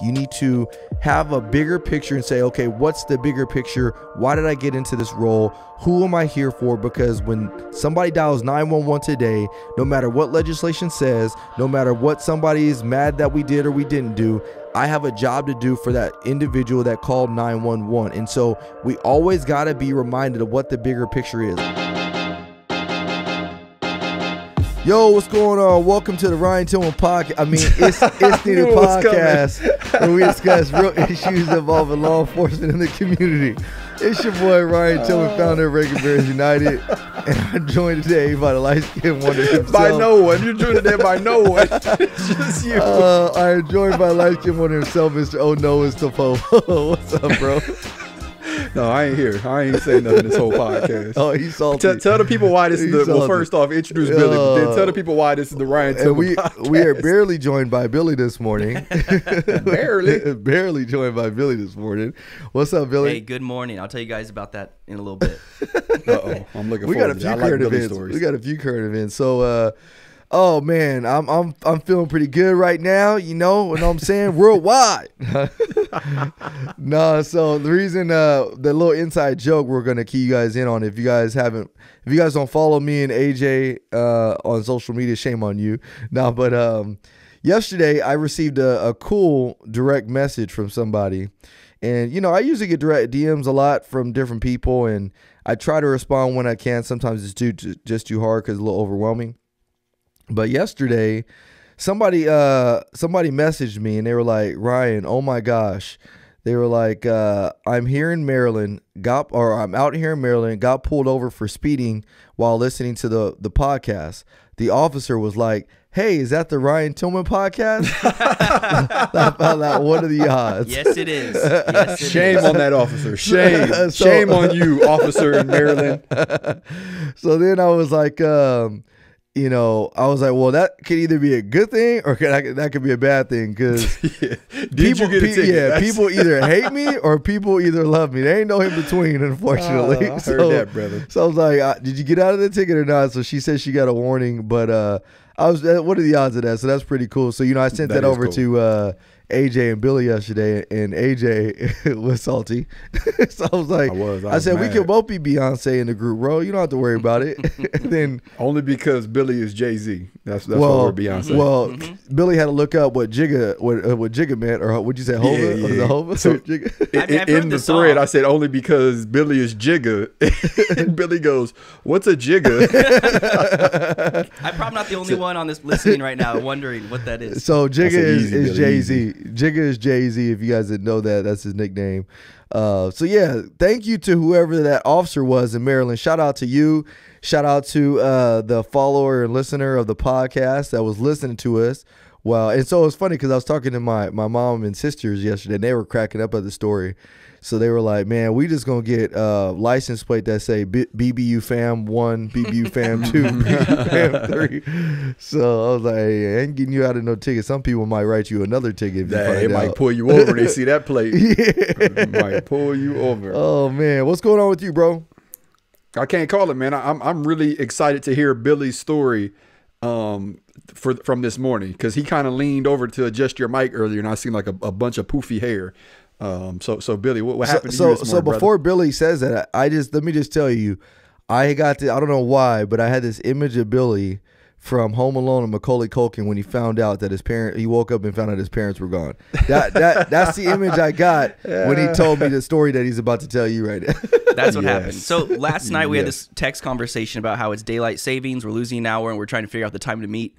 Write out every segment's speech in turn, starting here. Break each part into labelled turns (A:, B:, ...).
A: You need to have a bigger picture and say, okay, what's the bigger picture? Why did I get into this role? Who am I here for? Because when somebody dials 911 today, no matter what legislation says, no matter what somebody is mad that we did or we didn't do, I have a job to do for that individual that called 911. And so we always got to be reminded of what the bigger picture is. Yo, what's going on? Welcome to the Ryan Tillman podcast. I mean, it's the podcast where we discuss real issues involving law enforcement in the community. It's your boy Ryan Tillman, founder of Reagan Bears United, and I'm joined today by the light-skinned wonder himself.
B: By no one. You're joined today by no one. It's just you.
A: I am joined by light-skinned wonder himself, Mr. Oh No, it's Topo. What's up, bro?
B: No, I ain't here. I ain't saying nothing this whole podcast.
A: Oh, he's salty.
B: Tell the people why this is the... Well, first off, introduce Billy. But then tell the people why this is the Ryan Tillman podcast.
A: We are barely joined by Billy this morning.
B: Barely?
A: Barely joined by Billy this morning. What's up, Billy?
C: Hey, good morning. I'll tell you guys about that in a little bit.
B: Uh-oh. I'm looking forward to that. I like Billy stories.
A: We got a few current events. So, oh man, I'm feeling pretty good right now. You know what I'm saying? Worldwide. No, so the reason the little inside joke we're gonna key you guys in on, if you guys don't follow me and AJ on social media, shame on you. No, but yesterday I received a cool direct message from somebody, and you know I usually get direct DMs a lot from different people, and I try to respond when I can. Sometimes it's just too hard because it's a little overwhelming. But yesterday, somebody messaged me and they were like, Ryan, oh my gosh. They were like, I'm here in Maryland, I'm out here in Maryland, got pulled over for speeding while listening to the podcast. The officer was like, hey, is that the Ryan Tillman podcast? I found out what are the odds?
C: Yes, it is. Yes, it
B: Shame
C: is.
B: on that officer. Shame. Shame on you, officer in Maryland.
A: So then I was like, you know, I was like, well, that could either be a good thing or that could be a bad thing because people either hate me or people either love me. There ain't no in between, unfortunately.
B: I heard that, brother.
A: So I was like, did you get out of the ticket or not? So she said she got a warning, but what are the odds of that? So that's pretty cool. So, you know, I sent that over to AJ and Billy yesterday, and AJ was salty. So I was like, I said, we can both be Beyonce in the group, bro. You don't have to worry about it. Then
B: only because Billy is Jay-Z. That's why we're Beyonce.
A: Well, Billy had to look up what Jigga meant, or what'd you say, Hova?
B: Yeah.
A: Was it Hova?
B: So
C: in
B: the thread, I said only because Billy is Jigga, and Billy goes, "What's a Jigga?"
C: I'm probably not the only one on this listening right now wondering what that is.
A: So Jigga is Jay-Z. Jigga is Jay-Z. If you guys didn't know that, that's his nickname. So yeah, thank you to whoever that officer was in Maryland. Shout out to you. Shout out to the follower and listener of the podcast that was listening to us. Wow. And so it was funny because I was talking to my mom and sisters yesterday, and they were cracking up at the story. So they were like, man, we just going to get license plate that say BBU fam 1, BBU fam 2, BBU fam 3. So I was like, hey, I ain't getting you out of no ticket. Some people might write you another ticket.
B: It might pull you over. They see that plate. Yeah. It might pull you over.
A: Oh, man. What's going on with you, bro?
B: I can't call it, man. I'm really excited to hear Billy's story from this morning because he kind of leaned over to adjust your mic earlier, and I seen like a bunch of poofy hair. So Billy, what happened to you this morning,
A: so before Billy says that, let me just tell you, I don't know why, but I had this image of Billy from Home Alone and Macaulay Culkin when he found out that he woke up and found out his parents were gone. That's the image I got when he told me the story that he's about to tell you right now.
C: That's what happened. So last night we had this text conversation about how it's daylight savings, we're losing an hour, and we're trying to figure out the time to meet.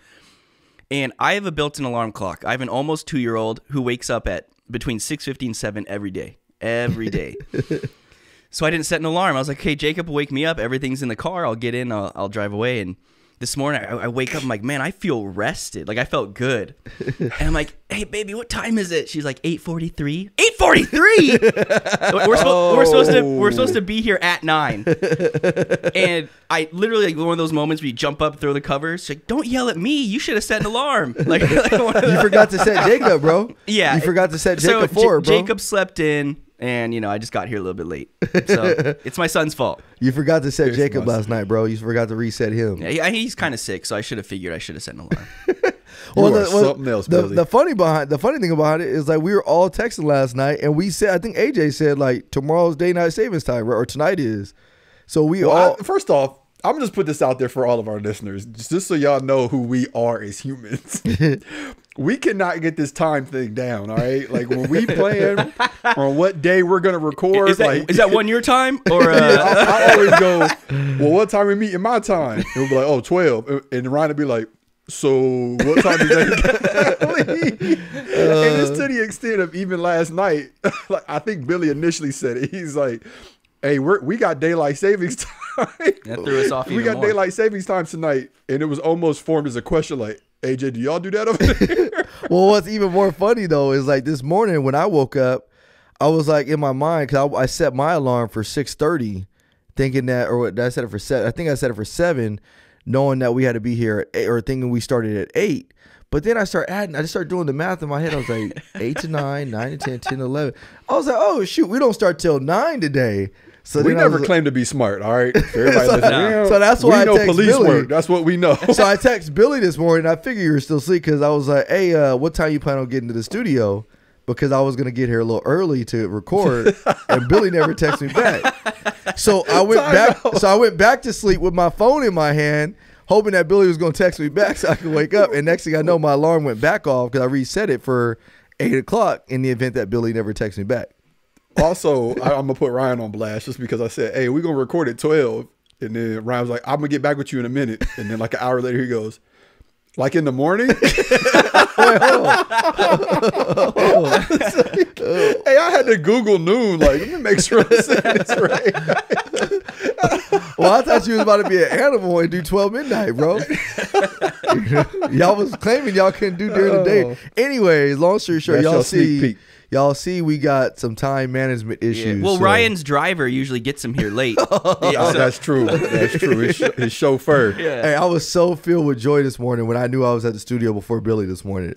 C: And I have a built-in alarm clock. I have an almost 2-year-old who wakes up at between 6:50 and 7 every day. So I didn't set an alarm. I was like, hey, Jacob will wake me up. Everything's in the car. I'll get in. I'll drive away. And this morning I wake up. I'm like, man, I feel rested. Like I felt good. And I'm like, hey, baby, what time is it? She's like, 8:43. 8:43? We're supposed to be here at 9. And I literally, like, one of those moments where you jump up, throw the covers. She's like, don't yell at me. You should have set an alarm.
A: You forgot to set Jacob, bro.
C: Yeah.
A: You forgot to set Jacob for her, bro.
C: Jacob slept in. and I just got here a little bit late, so it's my son's fault.
A: You forgot to set Jacob last night, bro. You forgot to reset him.
C: Yeah, he's kind of sick, so I should have figured I should have set an alarm.
B: Something else, Billy.
A: The funny thing about it is, like, we were all texting last night, and we said, I think AJ said, like, tomorrow's daylight savings time, or tonight is. So
B: first off, I'm gonna just put this out there for all of our listeners, just so y'all know who we are as humans. We cannot get this time thing down, all right? Like, when we plan on what day we're gonna record,
C: is that 1 year time or?
B: I always go, well, what time we meet in my time? And we'll be like, 12, and Ryan will be like, so what time is that? And it's to the extent of even last night. Like, I think Billy initially said it. He's like, hey, we got daylight savings time.
C: That threw us off.
B: We got daylight savings time tonight, and it was almost formed as a question, like, AJ, do y'all do that over there?
A: Well, what's even more funny though is, like, this morning when I woke up, I was like, in my mind, because I set my alarm for 6:30, thinking that, or did I set it for 7? I think I set it for 7, knowing that we had to be here at 8, or thinking we started at 8. But then I just started doing the math in my head. I was like, 8 to 9, 9 to 10, 10 to 11. I was like, oh shoot, we don't start till 9 today. So
B: we never claim to be smart, all right? Everybody
A: so that's why I
B: know
A: text
B: police
A: Billy.
B: work. That's what we know.
A: So I text Billy this morning. I figured you were still asleep because I was like, hey, what time you plan on getting to the studio? Because I was going to get here a little early to record, and Billy never texted me back. So I went back to sleep with my phone in my hand, hoping that Billy was going to text me back so I could wake up. And next thing I know, my alarm went back off because I reset it for 8 o'clock in the event that Billy never texted me back.
B: Also, I'm going to put Ryan on blast just because I said, hey, we're going to record at 12. And then Ryan was like, I'm going to get back with you in a minute. And then like an hour later, he goes, like in the morning? Hey, I had to Google noon. Like, let me make sure I'm saying this right.
A: Well, I thought you was about to be an animal and do 12 midnight, bro. Y'all was claiming y'all couldn't do during the day. Anyways, long story short, y'all see we got some time management issues.
C: Yeah. Well, Ryan's driver usually gets him here late.
B: That's true. That's true. His chauffeur.
A: Yeah. Hey, I was so filled with joy this morning when I knew I was at the studio before Billy this morning.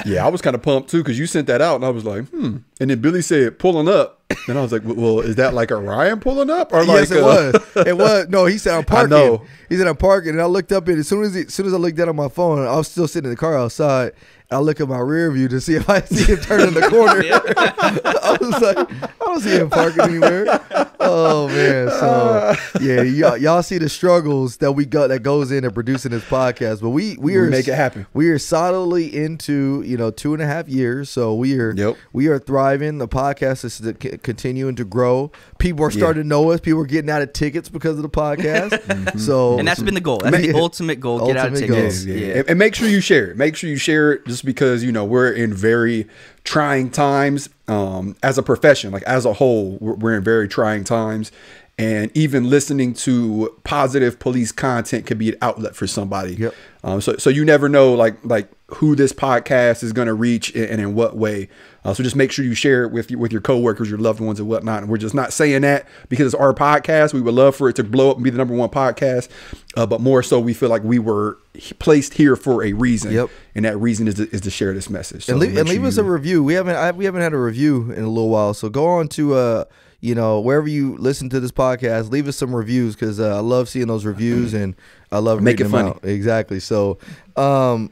B: Yeah, I was kind of pumped too because you sent that out and I was like, And then Billy said pulling up. And I was like, well, is that like a Ryan pulling up? Or like
A: yes, it was. It was. No, he said I'm parking.
B: I know.
A: He said I'm parking. And I looked up at it. As soon as I looked down on my phone, I was still sitting in the car outside. I look at my rear view to see if I see him turn in the corner. I was like, I don't see him parking anywhere. Oh man. So yeah, y'all see the struggles that we got that goes into producing this podcast. But we
B: make it happen.
A: We are solidly into 2.5 years. So we are thriving. The podcast is continuing to grow. People are starting to know us. People are getting out of tickets because of the podcast. So
C: and that's been the goal. That's the ultimate goal. Get out of tickets.
B: Yeah. And make sure you share it. Make sure you share it. Just because we're in very trying times as a profession, like as a whole, we're in very trying times, and even listening to positive police content could be an outlet for somebody.
A: Yep.
B: So you never know like who this podcast is going to reach and in what way. So just make sure you share it with your coworkers, your loved ones, and whatnot. And we're just not saying that because it's our podcast. We would love for it to blow up and be the #1 podcast, but more so we feel like we were placed here for a reason.
A: Yep. And
B: that reason is to share this message. So
A: and leave us a review. We haven't had a review in a little while, so go on to wherever you listen to this podcast, leave us some reviews because I love seeing those reviews and I love
B: making
A: them
B: funny.
A: out. Exactly. So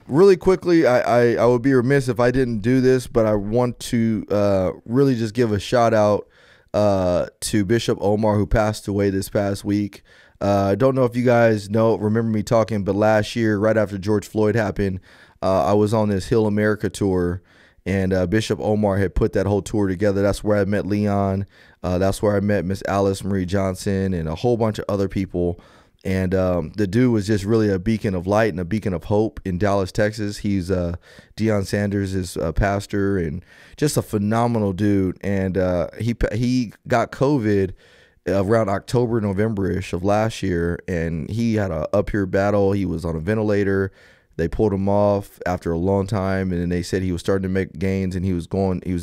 A: really quickly, I would be remiss if I didn't do this, but I want to really just give a shout out to Bishop Omar, who passed away this past week. I don't know if you guys remember me talking, but last year, right after George Floyd happened, I was on this Heal America tour, and Bishop Omar had put that whole tour together. That's where I met Leon. That's where I met Miss Alice Marie Johnson and a whole bunch of other people. And the dude was just really a beacon of light and a beacon of hope in Dallas, Texas. He's Dion Sanders is a pastor and just a phenomenal dude. And he got COVID around October, November-ish of last year, and he had a up-here battle. He was on a ventilator. They pulled him off after a long time, and then they said he was starting to make gains, and he was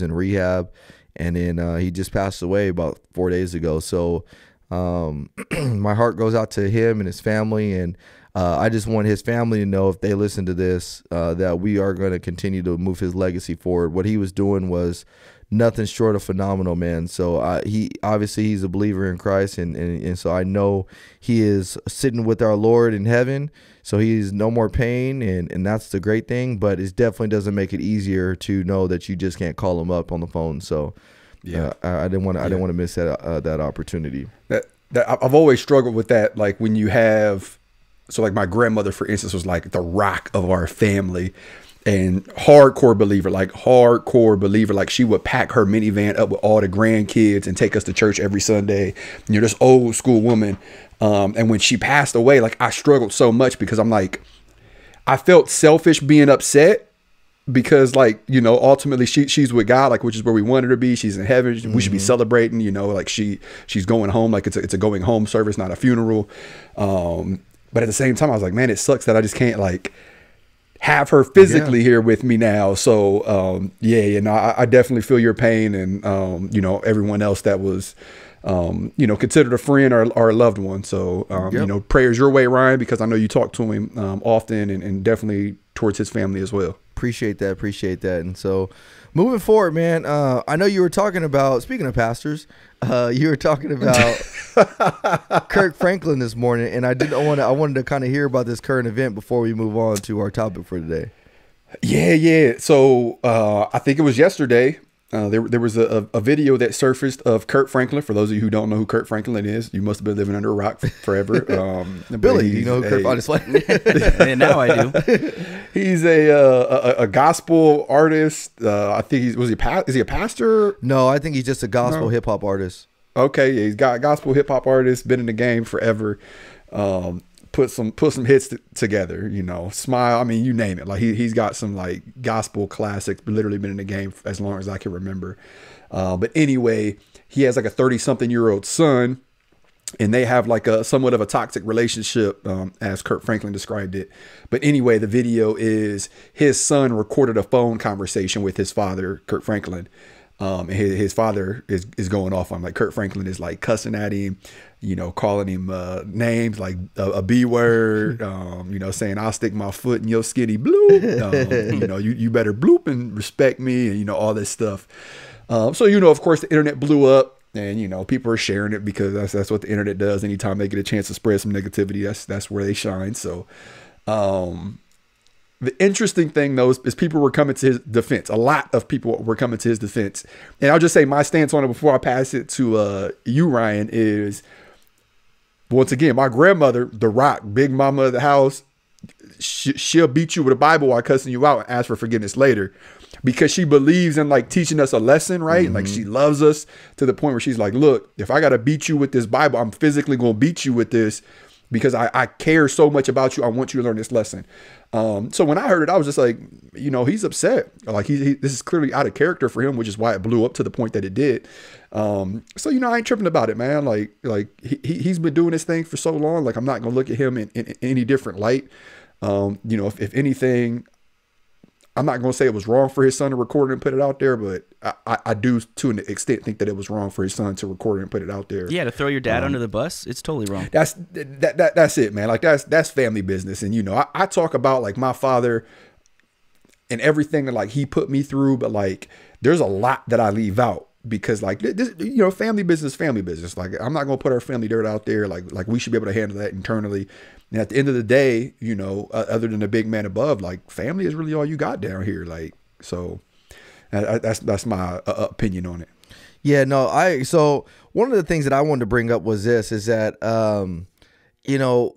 A: in rehab, and then he just passed away about 4 days ago. So my heart goes out to him and his family, and I just want his family to know, if they listen to this, that we are going to continue to move his legacy forward. What he was doing was nothing short of phenomenal, man. So he's a believer in Christ, and so I know he is sitting with our Lord in heaven. So he's no more pain, and that's the great thing. But it definitely doesn't make it easier to know that you just can't call him up on the phone. So yeah, I didn't want to miss that opportunity.
B: That I've always struggled with that. Like when you have, so like my grandmother, for instance, was like the rock of our family. And hardcore believer. Like she would pack her minivan up with all the grandkids and take us to church every Sunday. You're this old school woman. And when she passed away, like I struggled so much because I'm like, I felt selfish being upset because, like, you know, ultimately she's with God, like, which is where we wanted her to be. She's in heaven. Mm-hmm. We should be celebrating, you know, like she's going home. Like it's a going home service, not a funeral. But at the same time, I was like, man, it sucks that I just can't like have her physically here with me now. So I definitely feel your pain, and you know, everyone else that was you know, considered a friend or a loved one. So you know, prayers your way, Ryan, because I know you talk to him often, and definitely towards his family as well.
A: Appreciate that. And so moving forward, man, I know you were talking about, speaking of pastors, you were talking about Kirk Franklin this morning, and I wanted to kind of hear about this current event before we move on to our topic for today.
B: Yeah. So I think it was yesterday. There was a video that surfaced of Kirk Franklin. For those of you who don't know who Kirk Franklin is, you must have been living under a rock forever.
A: Billy, you know who Kirk Franklin is?
C: And now I do.
B: He's a gospel artist. I think is he a pastor?
A: No, I think he's just a gospel hip hop artist.
B: Okay, yeah, he's got gospel hip hop artist, been in the game forever. Put some hits together, you know, Smile. I mean, you name it. Like he's got some like gospel classics, literally been in the game as long as I can remember. But anyway, he has like a 30-something-year-old son, and they have like a somewhat of a toxic relationship, as Kirk Franklin described it. But anyway, the video is his son recorded a phone conversation with his father, Kirk Franklin. And his father is going off on him. Like Kirk Franklin is like cussing at him, you know, calling him names like a B word, you know, saying I'll stick my foot in your skinny bloop. You know, you better bloop and respect me, and you know, all this stuff. So, you know, of course, the internet blew up, and you know, people are sharing it because that's what the internet does. Anytime they get a chance to spread some negativity, that's where they shine. So, the interesting thing, though, is people were coming to his defense. A lot of people were coming to his defense. And I'll just say my stance on it before I pass it to you, Ryan, is, once again, my grandmother, the rock, big mama of the house, she'll beat you with a Bible while cussing you out and ask for forgiveness later, because she believes in like teaching us a lesson, right? Mm-hmm. Like she loves us to the point where she's like, look, if I got to beat you with this Bible, I'm physically going to beat you with this because I care so much about you. I want you to learn this lesson. So when I heard it, I was just like, you know, he's upset. Like this is clearly out of character for him, which is why it blew up to the point that it did. So, you know, I ain't tripping about it, man. Like he's been doing this thing for so long. Like, I'm not going to look at him in any different light. You know, if anything, I'm not going to say it was wrong for his son to record it and put it out there, but I do to an extent think that it was wrong for his son to record it and put it out there.
C: Yeah, to throw your dad under the bus, it's totally wrong.
B: That's it, man. Like that's family business. And, you know, I talk about like my father and everything that like he put me through, but like there's a lot that I leave out because like this, you know, family business. Like I'm not going to put our family dirt out there. Like we should be able to handle that internally. And at the end of the day, you know, other than the big man above, like family is really all you got down here. Like, so that's my opinion on it.
A: Yeah, no, so one of the things that I wanted to bring up was this, is that, you know,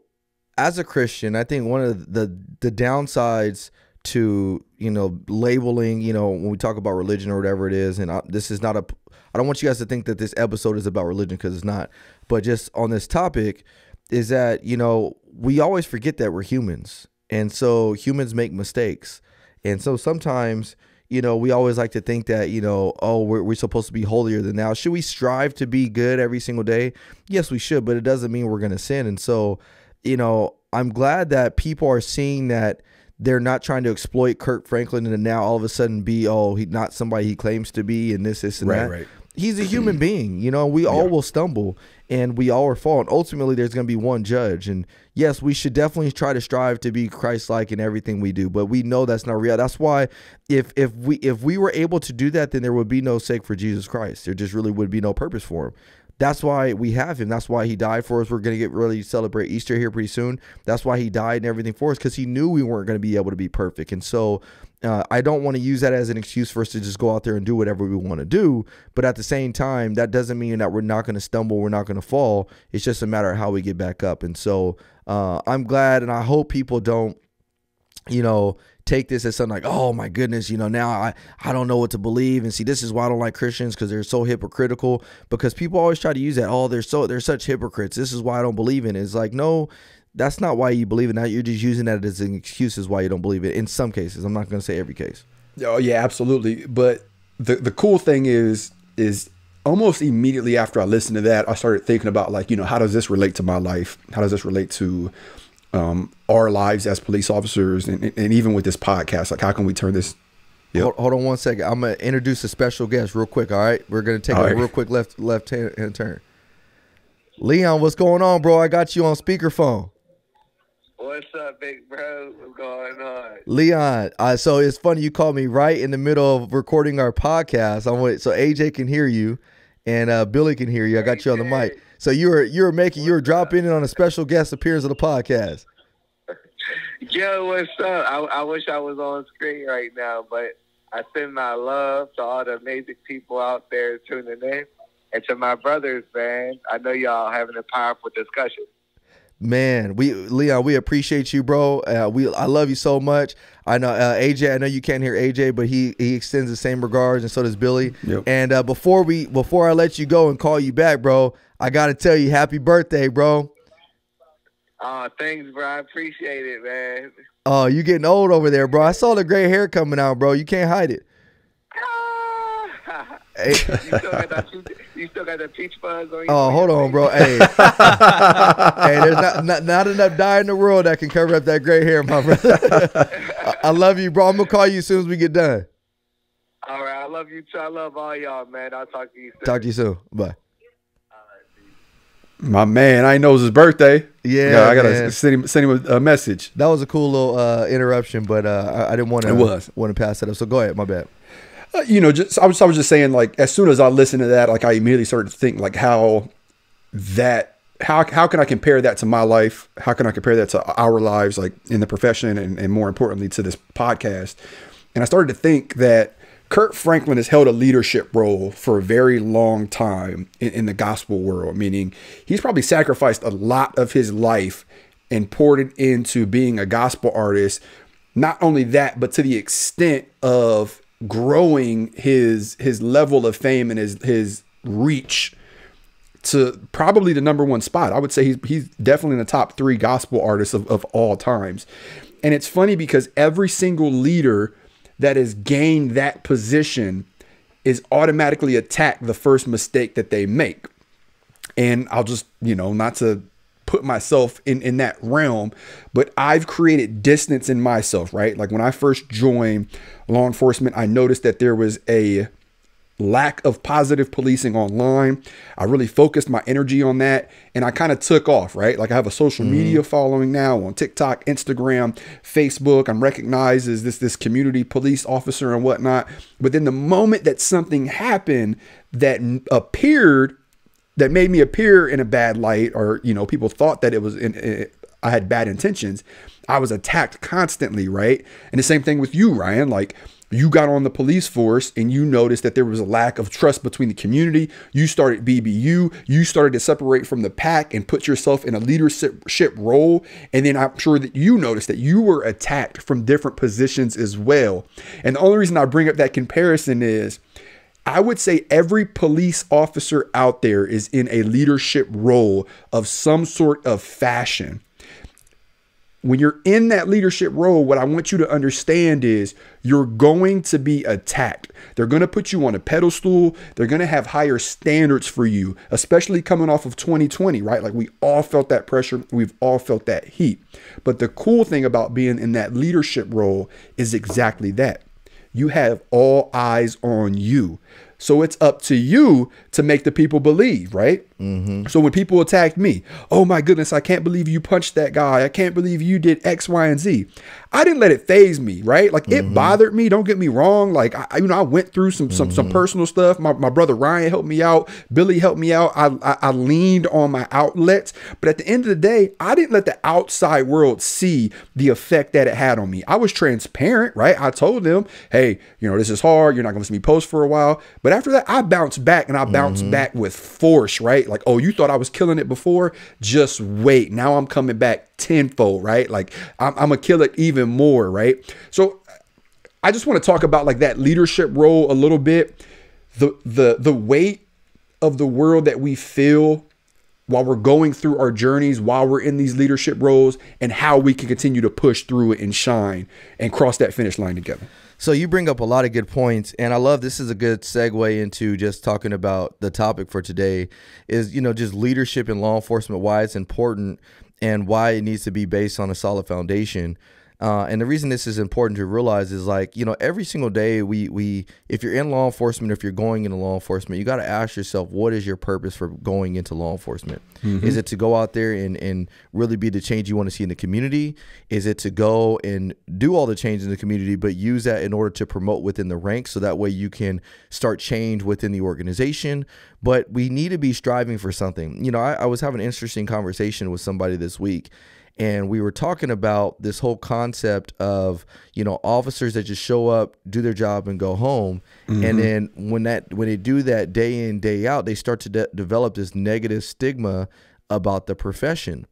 A: as a Christian, I think one of the downsides to, you know, labeling, you know, when we talk about religion or whatever it is, and this is not I don't want you guys to think that this episode is about religion, because it's not, but just on this topic, is that, you know, we always forget that we're humans. And so humans make mistakes. And so sometimes, you know, we always like to think that, you know, oh, we're supposed to be holier than thou. Should we strive to be good every single day? Yes, we should, but it doesn't mean we're going to sin. And so, you know, I'm glad that people are seeing that they're not trying to exploit Kirk Franklin and now all of a sudden be, he's not somebody he claims to be and this and that. Right. he's a human being. You know, we all will stumble and we all are fallen. Ultimately, there's going to be one judge. And yes, we should definitely try to strive to be Christ-like in everything we do. But we know that's not real. That's why if we were able to do that, then there would be no sake for Jesus Christ. There just really would be no purpose for him. That's why we have him. That's why he died for us. We're going to get ready to celebrate Easter here pretty soon. That's why he died and everything for us, because he knew we weren't going to be able to be perfect. And so I don't want to use that as an excuse for us to just go out there and do whatever we want to do. But at the same time, that doesn't mean that we're not going to stumble. We're not going to fall. It's just a matter of how we get back up. And so I'm glad, and I hope people don't, take this as something like, oh my goodness, now I don't know what to believe. And see, this is why I don't like Christians, because they're so hypocritical, because people always try to use that. Oh, they're such hypocrites. This is why I don't believe in it. It's like, no, that's not why you believe in that. You're just using that as an excuse as why you don't believe it. In some cases, I'm not going to say every case.
B: Oh yeah, absolutely. But the cool thing is almost immediately after I listened to that, I started thinking about how does this relate to my life? How does this relate to our lives as police officers, and even with this podcast? Like, how can we turn this? Yep.
A: Hold on one second. I'm gonna introduce a special guest real quick. All right, we're gonna take a real quick left hand turn. Leon, what's going on, bro? I got you on speakerphone.
D: What's up, big bro? What's going on?
A: Leon, so it's funny you called me right in the middle of recording our podcast. So AJ can hear you, and Billy can hear you. I got you on the mic. So you were dropping in on a special guest appearance of the podcast.
D: Yo, what's up? I wish I was on screen right now, but I send my love to all the amazing people out there tuning in, and to my brothers, man. I know y'all having a powerful discussion.
A: Man, Leon, we appreciate you, bro. I love you so much. I know AJ. I know you can't hear AJ, but he extends the same regards, and so does Billy.
B: Yep.
A: And before I let you go and call you back, bro, I gotta tell you, happy birthday, bro.
D: Oh, thanks, bro. I appreciate it, man.
A: Oh, you getting old over there, bro. I saw the gray hair coming out, bro. You can't hide it. Hey.
D: You still got the peach fuzz on you?
A: Oh, hold on, bro. Hey, hey, there's not enough dye in the world that can cover up that gray hair, my brother. I love you, bro. I'm gonna call you as soon as we get done.
D: All right, I love you too. I love all y'all, man. I'll talk to you soon.
A: Talk to you soon. Bye.
B: My man, I know it was his birthday.
A: Yeah,
B: I gotta send him a message.
A: That was a cool little interruption, but I didn't want to pass it up. So go ahead. My bad.
B: I was just saying, like, as soon as I listened to that, like, I immediately started to think, like, how can I compare that to my life? How can I compare that to our lives, like, in the profession, and more importantly to this podcast? And I started to think that Kirk Franklin has held a leadership role for a very long time in the gospel world, meaning he's probably sacrificed a lot of his life and poured it into being a gospel artist. Not only that, but to the extent of growing his level of fame and his reach to probably the #1 spot. I would say he's definitely in the top 3 gospel artists of all times. And it's funny because every single leader that has gained that position is automatically attacked the first mistake that they make. And I'll just, not to put myself in that realm, but I've created distance in myself, right? Like when I first joined law enforcement, I noticed that there was a lack of positive policing online. I really focused my energy on that, and I kind of took off, right? Like I have a social media following now on TikTok, Instagram, Facebook. I'm recognized as this community police officer and whatnot. But then the moment that something happened that made me appear in a bad light, or, people thought that it was I had bad intentions, I was attacked constantly, right? And the same thing with you, Ryan. Like, you got on the police force and you noticed that there was a lack of trust between the community. You started BBU. You started to separate from the pack and put yourself in a leadership role. And then I'm sure that you noticed that you were attacked from different positions as well. And the only reason I bring up that comparison is I would say every police officer out there is in a leadership role of some sort of fashion. When you're in that leadership role, what I want you to understand is you're going to be attacked. They're going to put you on a pedestal. They're going to have higher standards for you, especially coming off of 2020, right? Like we all felt that pressure. We've all felt that heat. But the cool thing about being in that leadership role is exactly that. You have all eyes on you. So it's up to you to make the people believe, right? So when people attacked me, oh my goodness, I can't believe you punched that guy. I can't believe you did X, Y, and Z. I didn't let it faze me, right? Like it bothered me. Don't get me wrong. Like I went through some personal stuff. My brother Ryan helped me out. Billy helped me out. I leaned on my outlets, but at the end of the day, I didn't let the outside world see the effect that it had on me. I was transparent, right? I told them, hey, this is hard. You're not going to see me post for a while. But after that, I bounced back, and I bounced back with force, right? Like, oh, you thought I was killing it before? Just wait. Now I'm coming back tenfold, right? Like I'm going to kill it even more, right? So I just want to talk about like that leadership role a little bit, the weight of the world that we feel while we're going through our journeys, while we're in these leadership roles, and how we can continue to push through it and shine and cross that finish line together.
A: So you bring up a lot of good points, and I love this is a good segue into just talking about the topic for today is, just leadership in law enforcement, why it's important and why it needs to be based on a solid foundation. And the reason this is important to realize is like, every single day we if you're in law enforcement, if you're going into law enforcement, you got to ask yourself, what is your purpose for going into law enforcement? Is it to go out there and really be the change you want to see in the community? Is it to go and do all the change in the community, but use that in order to promote within the ranks so that way you can start change within the organization? But we need to be striving for something. I was having an interesting conversation with somebody this week, and we were talking about this whole concept of, officers that just show up, do their job, and go home. And then when they do that day in, day out, they start to develop this negative stigma about the profession.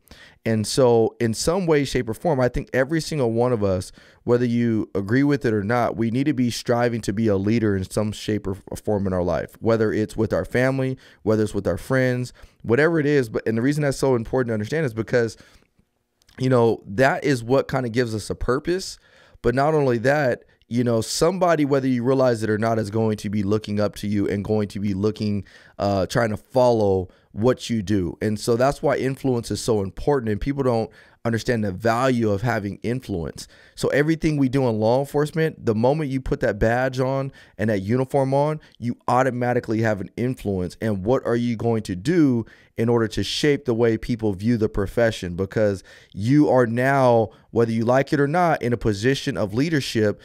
A: And so in some way, shape, or form, I think every single one of us, whether you agree with it or not, we need to be striving to be a leader in some shape or form in our life, whether it's with our family, whether it's with our friends, whatever it is. And the reason that's so important to understand is because that is what kind of gives us a purpose. But not only that, somebody, whether you realize it or not, is going to be looking up to you and going to be trying to follow what you do. And so that's why influence is so important. And people don't understand the value of having influence. So everything we do in law enforcement, the moment you put that badge on and that uniform on, you automatically have an influence. And what are you going to do in order to shape the way people view the profession? Because you are now, whether you like it or not, in a position of leadership.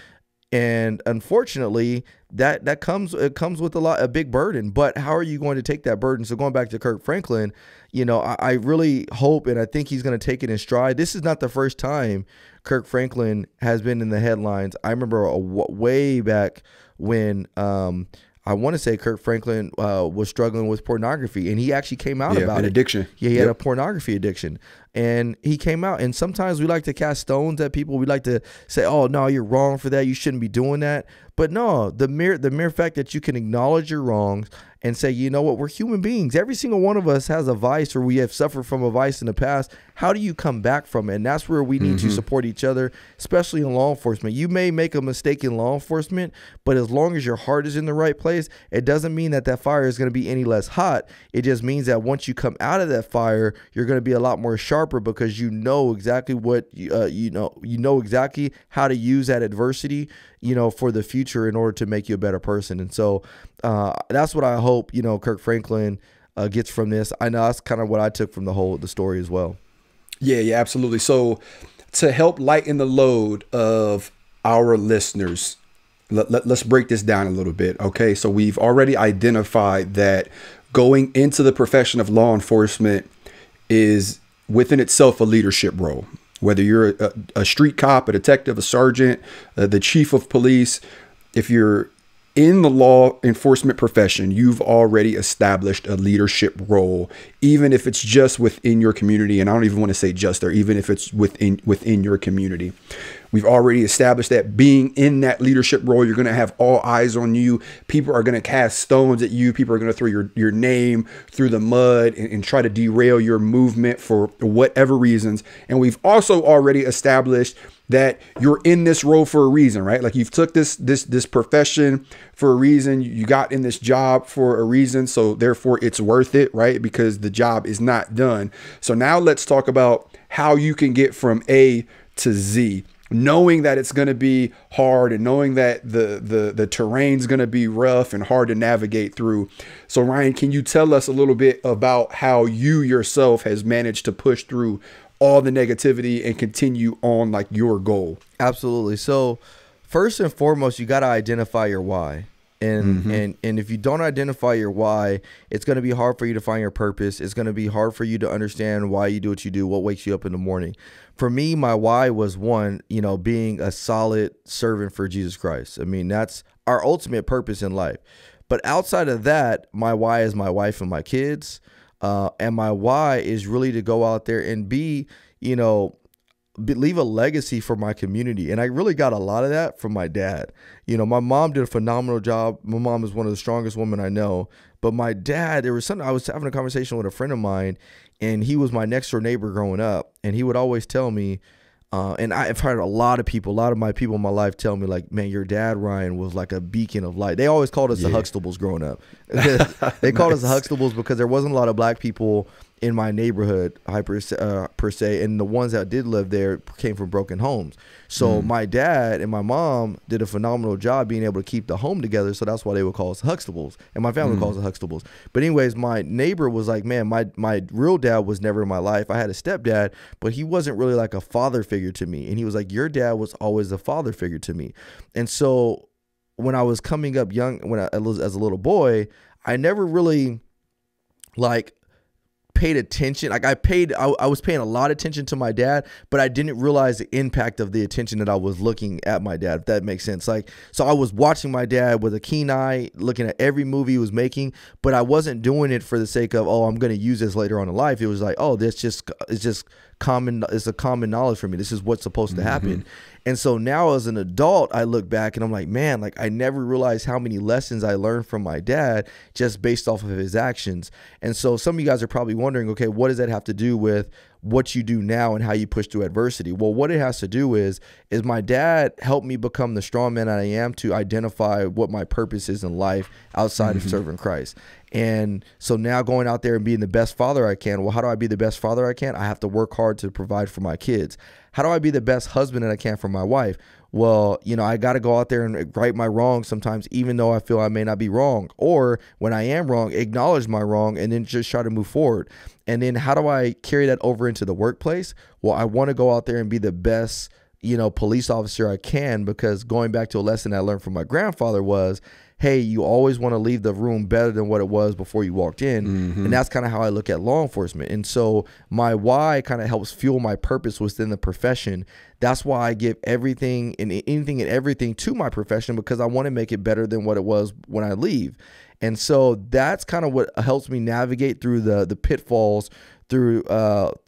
A: And unfortunately, that comes with a big burden. But how are you going to take that burden? So going back to Kirk Franklin, I really hope, and I think he's going to take it in stride. This is not the first time Kirk Franklin has been in the headlines. I remember way back when I want to say Kirk Franklin was struggling with pornography, and he actually came out about it.
B: Addiction.
A: Yeah, he had a pornography addiction, and he came out. And sometimes we like to cast stones at people. We like to say, "Oh no, you're wrong for that. You shouldn't be doing that." But no, the mere fact that you can acknowledge your wrongs and say, you know what, we're human beings. Every single one of us has a vice, or we have suffered from a vice in the past. How do you come back from it? And that's where we need to support each other, especially in law enforcement. You may make a mistake in law enforcement, but as long as your heart is in the right place, it doesn't mean that fire is going to be any less hot. It just means that once you come out of that fire, you're going to be a lot more sharper because you know exactly what you know exactly how to use that adversity, for the future in order to make you a better person. And so that's what I hope, Kirk Franklin gets from this. I know that's kind of what I took from the story as well.
B: Yeah, absolutely. So to help lighten the load of our listeners, let's break this down a little bit. Okay. So we've already identified that going into the profession of law enforcement is within itself a leadership role. Whether you're a street cop, a detective, a sergeant, the chief of police, if you're in the law enforcement profession, you've already established a leadership role, even if it's just within your community. And I don't even want to say just there, even if it's within your community. We've already established that being in that leadership role, you're going to have all eyes on you. People are going to cast stones at you. People are going to throw your name through the mud and try to derail your movement for whatever reasons. And we've also already established that you're in this role for a reason, right? Like you've took this profession for a reason. You got in this job for a reason. So therefore it's worth it, right? Because the job is not done. So now let's talk about how you can get from A to Z. knowing that it's going to be hard and knowing that the terrain's going to be rough and hard to navigate through. So Ryan, can you tell us a little bit about how you yourself has managed to push through all the negativity and continue on like your goal?
A: Absolutely. So first and foremost, you got to identify your why. And if you don't identify your why, it's going to be hard for you to find your purpose. It's going to be hard for you to understand why you do what you do, what wakes you up in the morning. For me, my why was one, being a solid servant for Jesus Christ. I mean, that's our ultimate purpose in life. But outside of that, my why is my wife and my kids. And my why is really to go out there and leave a legacy for my community. And I really got a lot of that from my dad. My mom did a phenomenal job. My mom is one of the strongest women I know. But my dad, there was something, I was having a conversation with a friend of mine, and he was my next door neighbor growing up. And he would always tell me, and I've heard a lot of my people in my life tell me, like, man, your dad, Ryan, was like a beacon of light. They always called us the Huxtables growing up. They called us the Huxtables because there wasn't a lot of black people in my neighborhood per se, and the ones that did live there came from broken homes. So my dad and my mom did a phenomenal job being able to keep the home together, so that's why they would call us Huxtables, and my family calls us Huxtables. But anyways, my neighbor was like, man, my real dad was never in my life. I had a stepdad, but he wasn't really like a father figure to me. And he was like, your dad was always a father figure to me. And so when I was coming up young, as a little boy, I never really paid attention. I was paying a lot of attention to my dad, but I didn't realize the impact of the attention that I was looking at my dad, if that makes sense. So I was watching my dad with a keen eye, looking at every movie he was making, but I wasn't doing it for the sake of, I'm going to use this later on in life. It was like, it's a common knowledge for me. This is what's supposed to happen. And so now as an adult, I look back and I'm like, man, I never realized how many lessons I learned from my dad just based off of his actions. And so some of you guys are probably wondering, okay, what does that have to do with what you do now and how you push through adversity? Well, what it has to do is my dad helped me become the strong man I am to identify what my purpose is in life outside of serving Christ. And so now going out there and being the best father I can. Well, how do I be the best father I can? I have to work hard to provide for my kids. How do I be the best husband that I can for my wife? Well, I got to go out there and right my wrongs sometimes, even though I feel I may not be wrong. Or when I am wrong, acknowledge my wrong and then just try to move forward. And then how do I carry that over into the workplace? Well, I want to go out there and be the best, police officer I can, because going back to a lesson I learned from my grandfather was, hey, you always want to leave the room better than what it was before you walked in. And that's kind of how I look at law enforcement. And so my why kind of helps fuel my purpose within the profession. That's why I give everything and anything and everything to my profession, because I want to make it better than what it was when I leave. And so that's kind of what helps me navigate through the pitfalls through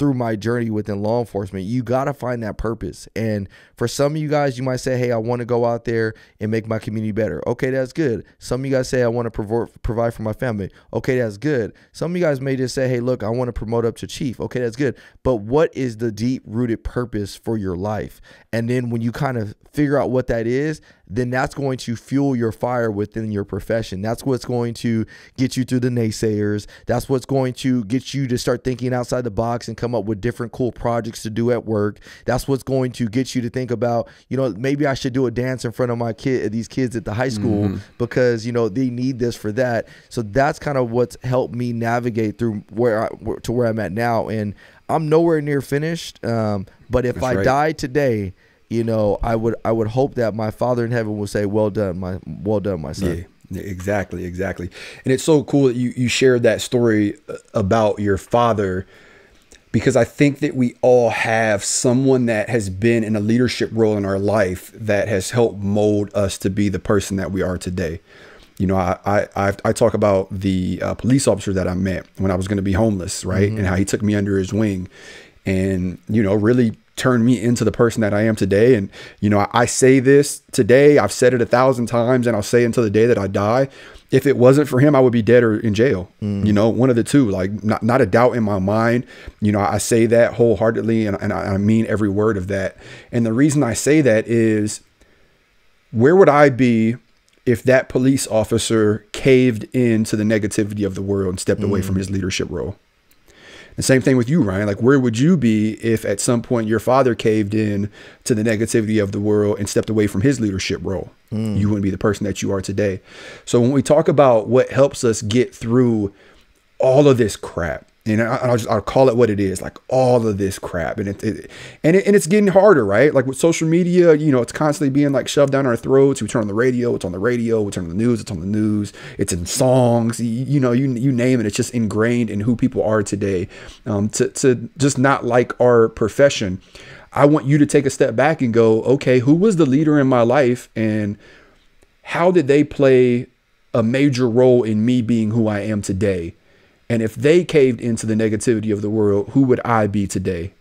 A: my journey within law enforcement. You got to find that purpose. And for some of you guys, you might say, hey, I want to go out there and make my community better. Okay, that's good. Some of you guys say, I want to provide for my family. Okay, that's good. Some of you guys may just say, hey, look, I want to promote up to chief. Okay, that's good. But what is the deep rooted purpose for your life? And then when you kind of figure out what that is, then that's going to fuel your fire within your profession. That's what's going to get you through the naysayers. That's what's going to get you to start thinking outside the box and come up with different cool projects to do at work. That's what's going to get you to think about, maybe I should do a dance in front of these kids at the high school because, they need this for that. So that's kind of what's helped me navigate through where I'm at now. And I'm nowhere near finished. But if I die today, I would hope that my Father in heaven will say, well done, my son.
B: Yeah, exactly. And it's so cool that you shared that story about your father, because I think that we all have someone that has been in a leadership role in our life that has helped mold us to be the person that we are today. I talk about the police officer that I met when I was going to be homeless, right? And how he took me under his wing and, really turned me into the person that I am today. And, I say this today, I've said it 1,000 times, and I'll say it until the day that I die. If it wasn't for him, I would be dead or in jail, one of the two, like not a doubt in my mind. I say that wholeheartedly, and I mean every word of that. And the reason I say that is, where would I be if that police officer caved into the negativity of the world and stepped away from his leadership role? The same thing with you, Ryan. Like, where would you be if at some point your father caved in to the negativity of the world and stepped away from his leadership role? You wouldn't be the person that you are today. So when we talk about what helps us get through all of this crap, and I'll call it what it is, like all of this crap, and it's getting harder, right? Like with social media, you know, it's constantly being like shoved down our throats. We turn on the radio, it's on the radio. We turn on the news, it's on the news. It's in songs, you know, you name it. It's just ingrained in who people are today. To just not like our profession, I want you to take a step back and go, okay, who was the leader in my life, and how did they play a major role in me being who I am today? And if they caved into the negativity of the world, who would I be today?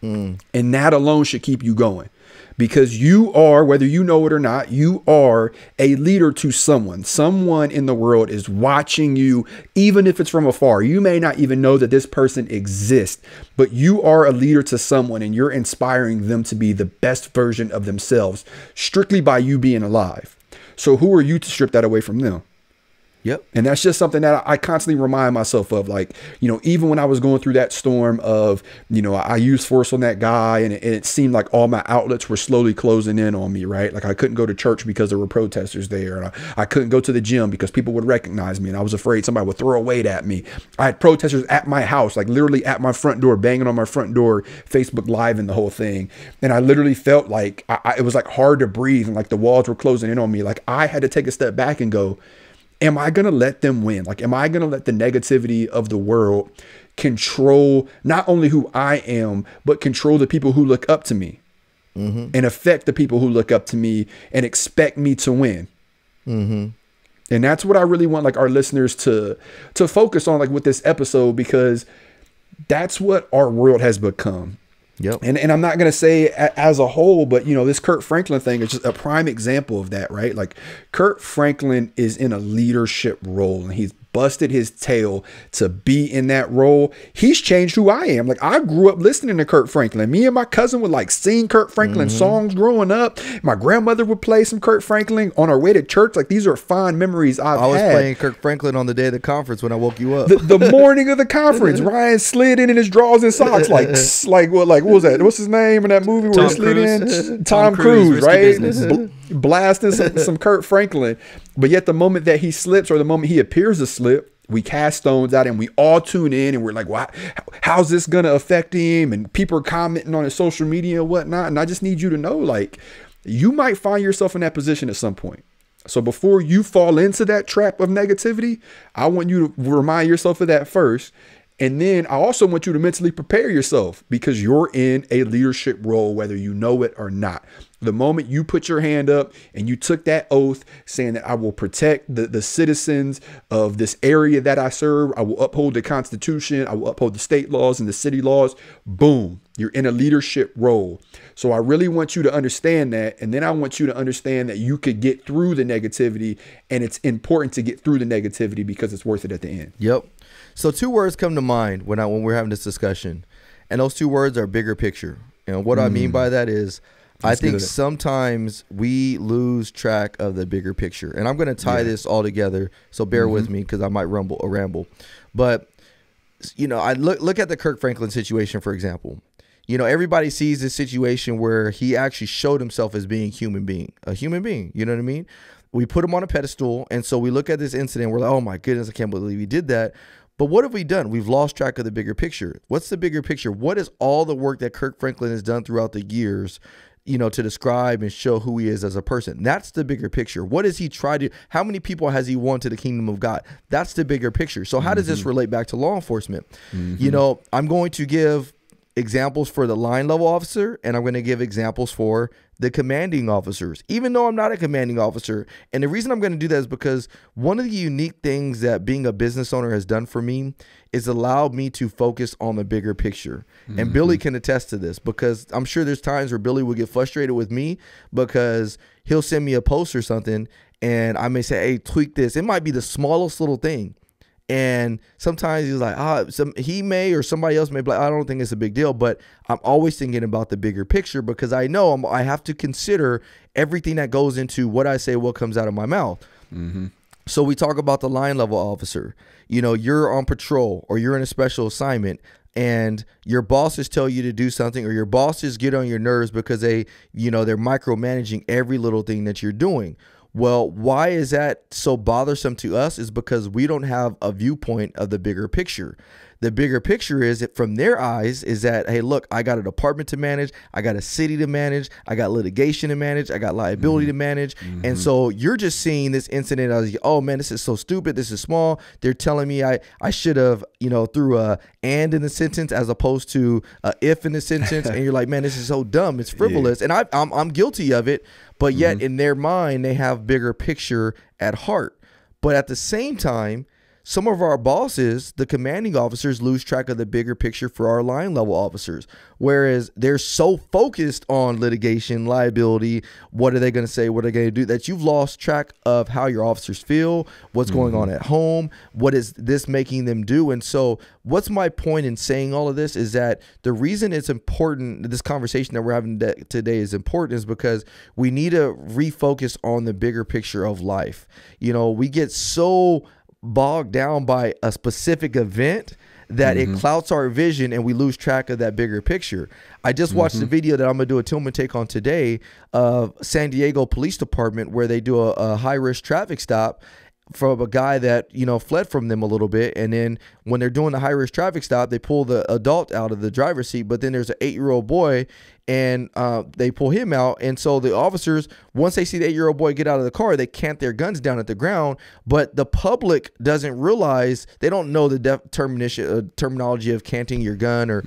B: And that alone should keep you going, because you are, whether you know it or not, you are a leader to someone. Someone in the world is watching you, even if it's from afar. You may not even know that this person exists, but you are a leader to someone, and you're inspiring them to be the best version of themselves strictly by you being alive. So who are you to strip that away from them?
A: Yep.
B: And that's just something that I constantly remind myself of. Like, you know, even when I was going through that storm of, you know, I used force on that guy, and it seemed like all my outlets were slowly closing in on me, right? Like I couldn't go to church because there were protesters there. And I couldn't go to the gym because people would recognize me, and I was afraid somebody would throw a weight at me. I had protesters at my house, like literally at my front door, banging on my front door, Facebook Live and the whole thing. And I literally felt like it was like hard to breathe, and like the walls were closing in on me. Like I had to take a step back and go, am I going to let them win? Like, am I going to let the negativity of the world control not only who I am, but control the people who look up to me and affect the people who look up to me and expect me to win? And that's what I really want, like, our listeners to focus on, like with this episode, because that's what our world has become.
A: Yep.
B: And I'm not going to say as a whole, but, you know, this Kirk Franklin thing is just a prime example of that, right? Like Kirk Franklin is in a leadership role, and he's busted his tail to be in that role. He's changed who I am. Like I grew up listening to Kirk Franklin. Me and my cousin would like sing Kirk Franklin songs growing up. My grandmother would play some Kirk Franklin on our way to church. Like these are fond memories I was
A: playing Kirk Franklin on the day of the conference when I woke you up.
B: The morning of the conference, Ryan slid in his drawers and socks, like what was that? What's his name in that movie where he slid in? Tom Cruise, right? Blasting some Kirk Franklin. But yet the moment that he slips, or the moment he appears to slip, we cast stones at him. We all tune in and we're like, wow, how's this going to affect him? And people are commenting on his social media and whatnot. And I just need you to know, like, you might find yourself in that position at some point. So before you fall into that trap of negativity, I want you to remind yourself of that first. And then I also want you to mentally prepare yourself, because you're in a leadership role, whether you know it or not. The moment you put your hand up and you took that oath saying that I will protect the citizens of this area that I serve, I will uphold the Constitution, I will uphold the state laws and the city laws, boom, you're in a leadership role. So I really want you to understand that. And then I want you to understand that you could get through the negativity, and it's important to get through the negativity because it's worth it at the end.
A: Yep. So two words come to mind when we're having this discussion, and those two words are bigger picture. And what I mean by that is, I think sometimes we lose track of the bigger picture. And I'm going to tie this all together, so bear with me because I might ramble. But, you know, I look at the Kirk Franklin situation, for example. You know, everybody sees this situation where he actually showed himself as being a human being. You know what I mean? We put him on a pedestal, and so we look at this incident, we're like, oh my goodness, I can't believe he did that. But what have we done? We've lost track of the bigger picture. What's the bigger picture? What is all the work that Kirk Franklin has done throughout the years, you know, to describe and show who he is as a person? That's the bigger picture. What has he tried to, how many people has he won to the kingdom of God? That's the bigger picture. So how does this relate back to law enforcement? You know, I'm going to give examples for the line level officer, and I'm going to give examples for the commanding officers, even though I'm not a commanding officer. And the reason I'm going to do that is because one of the unique things that being a business owner has done for me is allowed me to focus on the bigger picture. And Billy can attest to this, because I'm sure there's times where Billy will get frustrated with me because he'll send me a post or something, and I may say, hey, tweak this. It might be the smallest little thing. And sometimes he's like, he may, or somebody else may be like, I don't think it's a big deal. But I'm always thinking about the bigger picture, because I know I have to consider everything that goes into what I say, what comes out of my mouth. So we talk about the line level officer. You know, you're on patrol or you're in a special assignment. and your bosses tell you to do something, or your bosses get on your nerves because they're micromanaging every little thing that you're doing. Well, why is that so bothersome to us? Is because we don't have a viewpoint of the bigger picture. The bigger picture is that from their eyes is that, hey, look, I got a department to manage. I got a city to manage. I got litigation to manage. I got liability to manage. And so you're just seeing this incident as, oh man, this is so stupid. This is small. They're telling me I should have, threw a and in the sentence as opposed to a if in the sentence. And you're like, man, this is so dumb. It's frivolous. And I'm guilty of it. But yet in their mind, they have bigger picture at heart. But at the same time, some of our bosses, the commanding officers, lose track of the bigger picture for our line level officers, whereas they're so focused on litigation, liability, what are they going to say, what are they going to do, that you've lost track of how your officers feel, what's going on at home, what is this making them do. And so what's my point in saying all of this is that the reason it's important, this conversation that we're having today is important, is because we need to refocus on the bigger picture of life. We get so bogged down by a specific event that it clouds our vision and we lose track of that bigger picture. I just watched the video that I'm going to do a Tillman take on today of San Diego Police Department, where they do a high-risk traffic stop from a guy that, fled from them a little bit. And then when they're doing the high-risk traffic stop, they pull the adult out of the driver's seat, but then there's an 8-year-old boy, and they pull him out. And so the officers, once they see the 8-year-old boy get out of the car, they cant their guns down at the ground. But the public doesn't realize, they don't know the terminology of canting your gun, or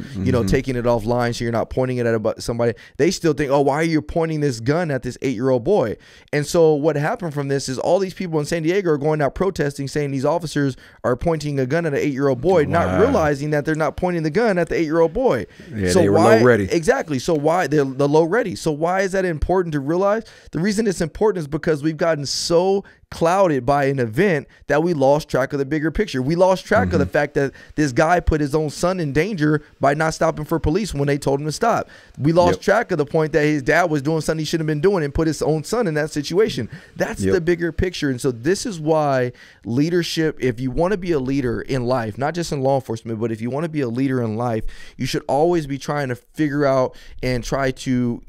A: taking it offline so you're not pointing it at somebody. They still think, oh, why are you pointing this gun at this 8-year-old boy? And so what happened from this is all these people in San Diego are going out protesting, saying these officers are pointing a gun at an 8-year-old boy, not realizing that they're not pointing the gun at the 8-year-old boy.
B: Yeah, so they were low ready.
A: Exactly. So why they're the low ready. So why is that important to realize? The reason it's important is because we've gotten so clouded by an event that we lost track of the bigger picture. We lost track of the fact that this guy put his own son in danger by not stopping for police when they told him to stop. We lost track of the point that his dad was doing something he shouldn't have been doing and put his own son in that situation. That's the bigger picture. And so this is why leadership, if you want to be a leader in life, not just in law enforcement, but if you want to be a leader in life, you should always be trying to figure out and try to,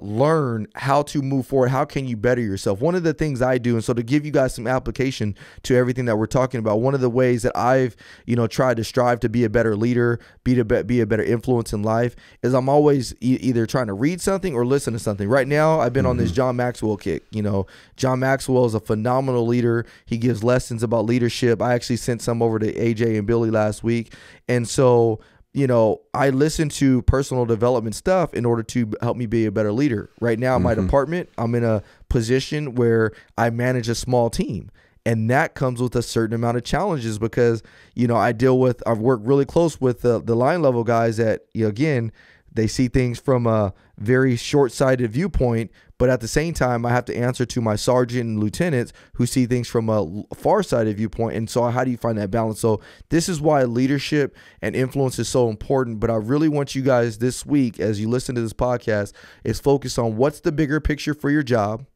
A: learn how to move forward. How can you better yourself? One of the things I do, and so to give you guys some application to everything that we're talking about, one of the ways that I've, tried to strive to be a better leader, be a better influence in life, is I'm always either trying to read something or listen to something. Right now, I've been on this John Maxwell kick. John Maxwell is a phenomenal leader. He gives lessons about leadership. I actually sent some over to AJ and Billy last week. And so I listen to personal development stuff in order to help me be a better leader. Right now in my department, I'm in a position where I manage a small team. And that comes with a certain amount of challenges because, I've worked really close with the line level guys that, again, they see things from a very short-sighted viewpoint, but at the same time, I have to answer to my sergeant and lieutenants who see things from a far-sighted viewpoint. And so how do you find that balance? So this is why leadership and influence is so important. But I really want you guys this week, as you listen to this podcast, is focus on what's the bigger picture for your job,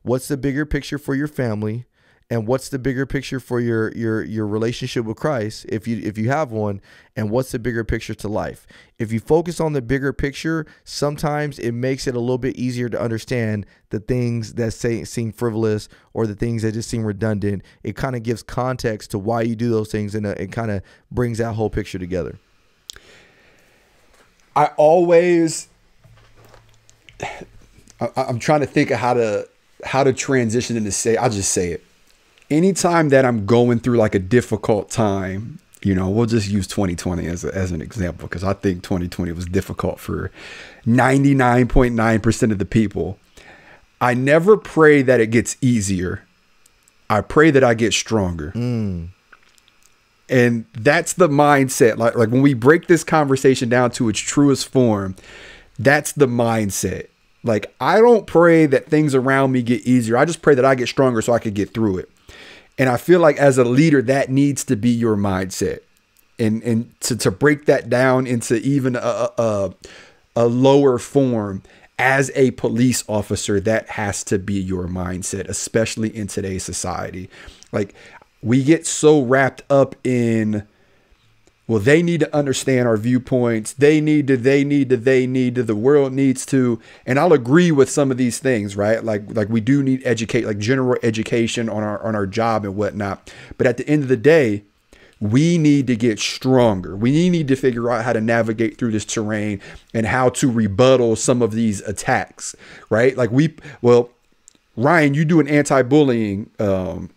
A: what's the bigger picture for your family, and what's the bigger picture for your relationship with Christ, if you have one, and what's the bigger picture to life. If you focus on the bigger picture, sometimes it makes it a little bit easier to understand the things that seem frivolous or the things that just seem redundant. It kind of gives context to why you do those things, and it kind of brings that whole picture together.
B: I'm trying to think of how to transition into I'll just say it. Anytime that I'm going through like a difficult time, we'll just use 2020 as an example, because I think 2020 was difficult for 99.9% of the people. I never pray that it gets easier. I pray that I get stronger. And that's the mindset. Like when we break this conversation down to its truest form, that's the mindset. Like, I don't pray that things around me get easier. I just pray that I get stronger so I can get through it. And I feel like as a leader, that needs to be your mindset. And to break that down into even a lower form, as a police officer, that has to be your mindset, especially in today's society. Like, we get so wrapped up in well, they need to understand our viewpoints. They need to, the world needs to. And I'll agree with some of these things, right? Like we do need educate, like general education on our job and whatnot. But at the end of the day, we need to get stronger. We need to figure out how to navigate through this terrain and how to rebuttal some of these attacks, right? Like Ryan, you do an anti-bullying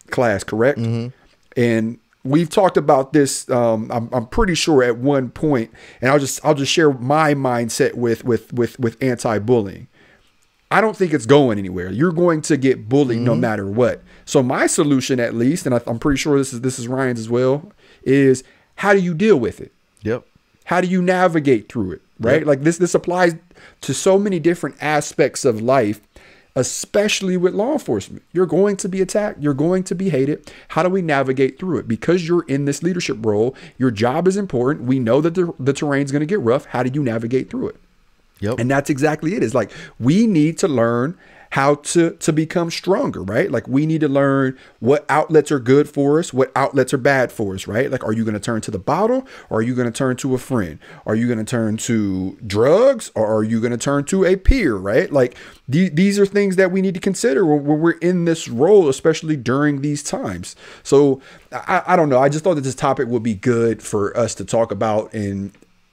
B: class, correct?
A: Mm-hmm.
B: And we've talked about this. I'm pretty sure at one point, and I'll just share my mindset with anti-bullying. I don't think it's going anywhere. You're going to get bullied no matter what. So my solution, at least, and I'm pretty sure this is Ryan's as well, is how do you deal with it?
A: Yep.
B: How do you navigate through it? Right?
A: Yep.
B: Like this applies to so many different aspects of life, especially with law enforcement. You're going to be attacked. You're going to be hated. How do we navigate through it? Because you're in this leadership role, your job is important. We know that the terrain's going to get rough. How do you navigate through it?
A: Yep.
B: And that's exactly it. It's like we need to learn how to become stronger, right? Like we need to learn what outlets are good for us, what outlets are bad for us, right? Like, are you going to turn to the bottle, or are you going to turn to a friend? Are you going to turn to drugs, or are you going to turn to a peer, right? Like these are things that we need to consider when we're in this role, especially during these times. So I don't know. I just thought that this topic would be good for us to talk about, and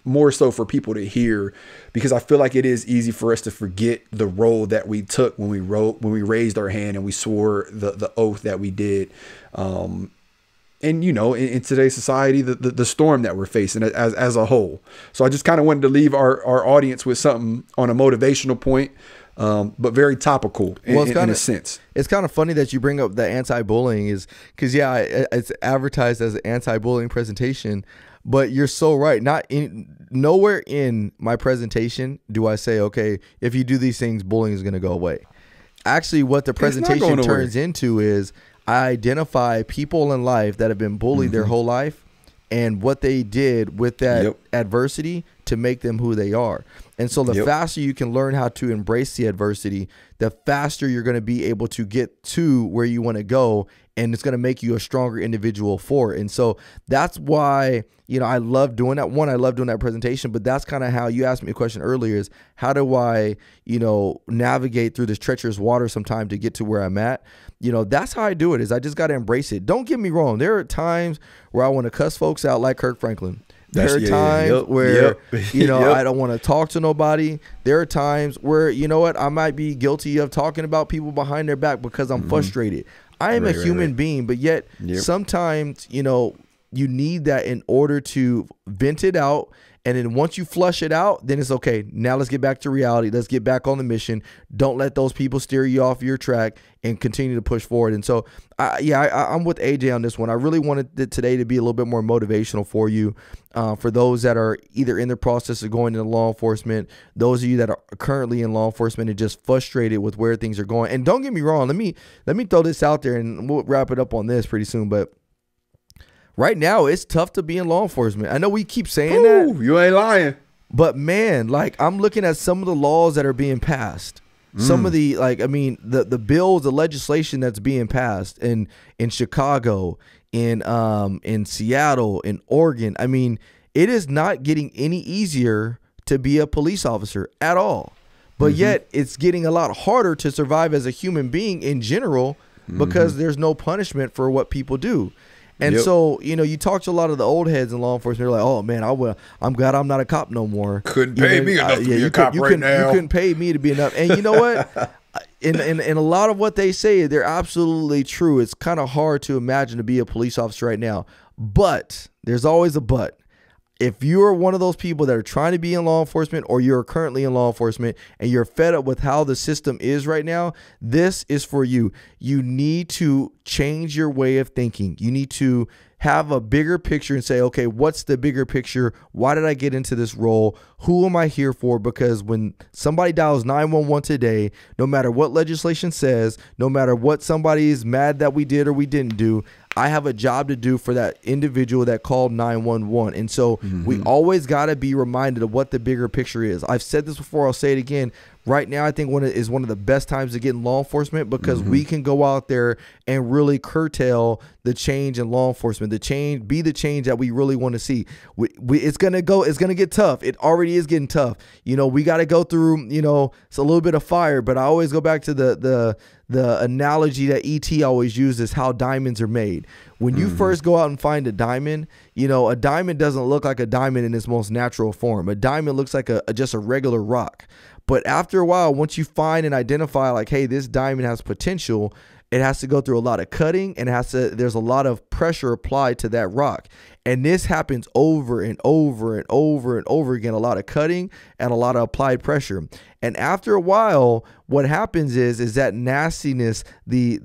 B: more so for people to hear, because I feel like it is easy for us to forget the role that we took when we raised our hand and we swore the oath that we did. And you know, in today's society, the storm that we're facing as a whole. So I just kind of wanted to leave our audience with something on a motivational point, but very topical in a sense.
A: It's kind of funny that you bring up the anti-bullying, is because it's advertised as an anti-bullying presentation. But you're so right. Nowhere in my presentation do I say, okay, if you do these things, bullying is going to go away. Actually, what the presentation turns into is I identify people in life that have been bullied their whole life and what they did with that adversity to make them who they are. And so the faster you can learn how to embrace the adversity, the faster you're going to be able to get to where you want to go. And it's going to make you a stronger individual for it. And so that's why, you know, I love doing that. One, I love doing that presentation, but that's kind of how you asked me a question earlier, is how do I, you know, navigate through this treacherous water sometime to get to where I'm at? You know, that's how I do it, is I just got to embrace it. Don't get me wrong. There are times where I want to cuss folks out like Kirk Franklin. There are times where, you know, I don't want to talk to nobody. There are times where, you know what, I might be guilty of talking about people behind their back because I'm frustrated. I am a human being, but yet sometimes, you know, you need that in order to vent it out. And then once you flush it out, then it's okay. Now let's get back to reality. Let's get back on the mission. Don't let those people steer you off your track, and continue to push forward. And so, I'm with AJ on this one. I really wanted today to be a little bit more motivational for you, for those that are either in the process of going into law enforcement, those of you that are currently in law enforcement and just frustrated with where things are going. And don't get me wrong. Let me throw this out there, and we'll wrap it up on this pretty soon. But right now, it's tough to be in law enforcement. I know we keep saying that.
B: You ain't lying.
A: But man, like, I'm looking at some of the laws that are being passed. Some of the, the bills, the legislation that's being passed in Chicago, in Seattle, in Oregon. I mean, it is not getting any easier to be a police officer at all. But yet it's getting a lot harder to survive as a human being in general, because there's no punishment for what people do. And so, you know, you talk to a lot of the old heads in law enforcement. They're like, "Oh man, I'm glad I'm not a cop no more.
B: Couldn't pay me enough to be a cop right now.
A: You couldn't pay me to be enough." And you know what? In a lot of what they say, they're absolutely true. It's kind of hard to imagine to be a police officer right now. But there's always a but. If you're one of those people that are trying to be in law enforcement, or you're currently in law enforcement and you're fed up with how the system is right now, this is for you. You need to change your way of thinking. You need to have a bigger picture and say, okay, what's the bigger picture? Why did I get into this role? Who am I here for? Because when somebody dials 911 today, no matter what legislation says, no matter what somebody is mad that we did or we didn't do, I have a job to do for that individual that called 911. And so we always got to be reminded of what the bigger picture is. I've said this before. I'll say it again. right now I think is one of the best times to get in law enforcement, because we can go out there and really curtail the change in law enforcement, be the change that we really want to see. It's gonna get tough. It already is getting tough. We got to go through, it's a little bit of fire, but I always go back to the analogy that E.T. always uses, how diamonds are made. When you first go out and find a diamond, a diamond doesn't look like a diamond in its most natural form. A diamond looks like just a regular rock. But after a while, once you find and identify like, hey, this diamond has potential, it has to go through a lot of cutting, and there's a lot of pressure applied to that rock. And this happens over and over and over and over again, a lot of cutting and a lot of applied pressure. And after a while, what happens is that nastiness, the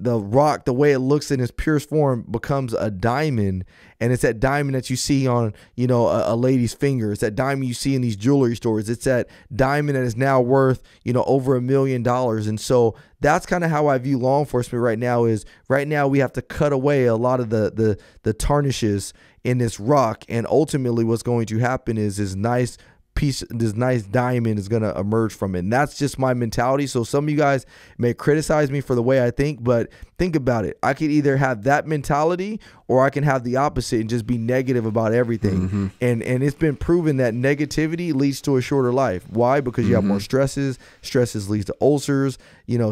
A: rock, the way it looks in its purest form, becomes a diamond. And it's that diamond that you see on, a lady's finger. It's that diamond you see in these jewelry stores. It's that diamond that is now worth, over $1 million. And so that's kind of how I view law enforcement right now. Right now we have to cut away a lot of the tarnishes in this rock. And ultimately what's going to happen is this nice diamond is going to emerge from it. And that's just my mentality. So some of you guys may criticize me for the way I think, but think about it. I could either have that mentality, or I can have the opposite and just be negative about everything. And it's been proven that negativity leads to a shorter life. Why? Because you have more stresses. Stresses leads to ulcers.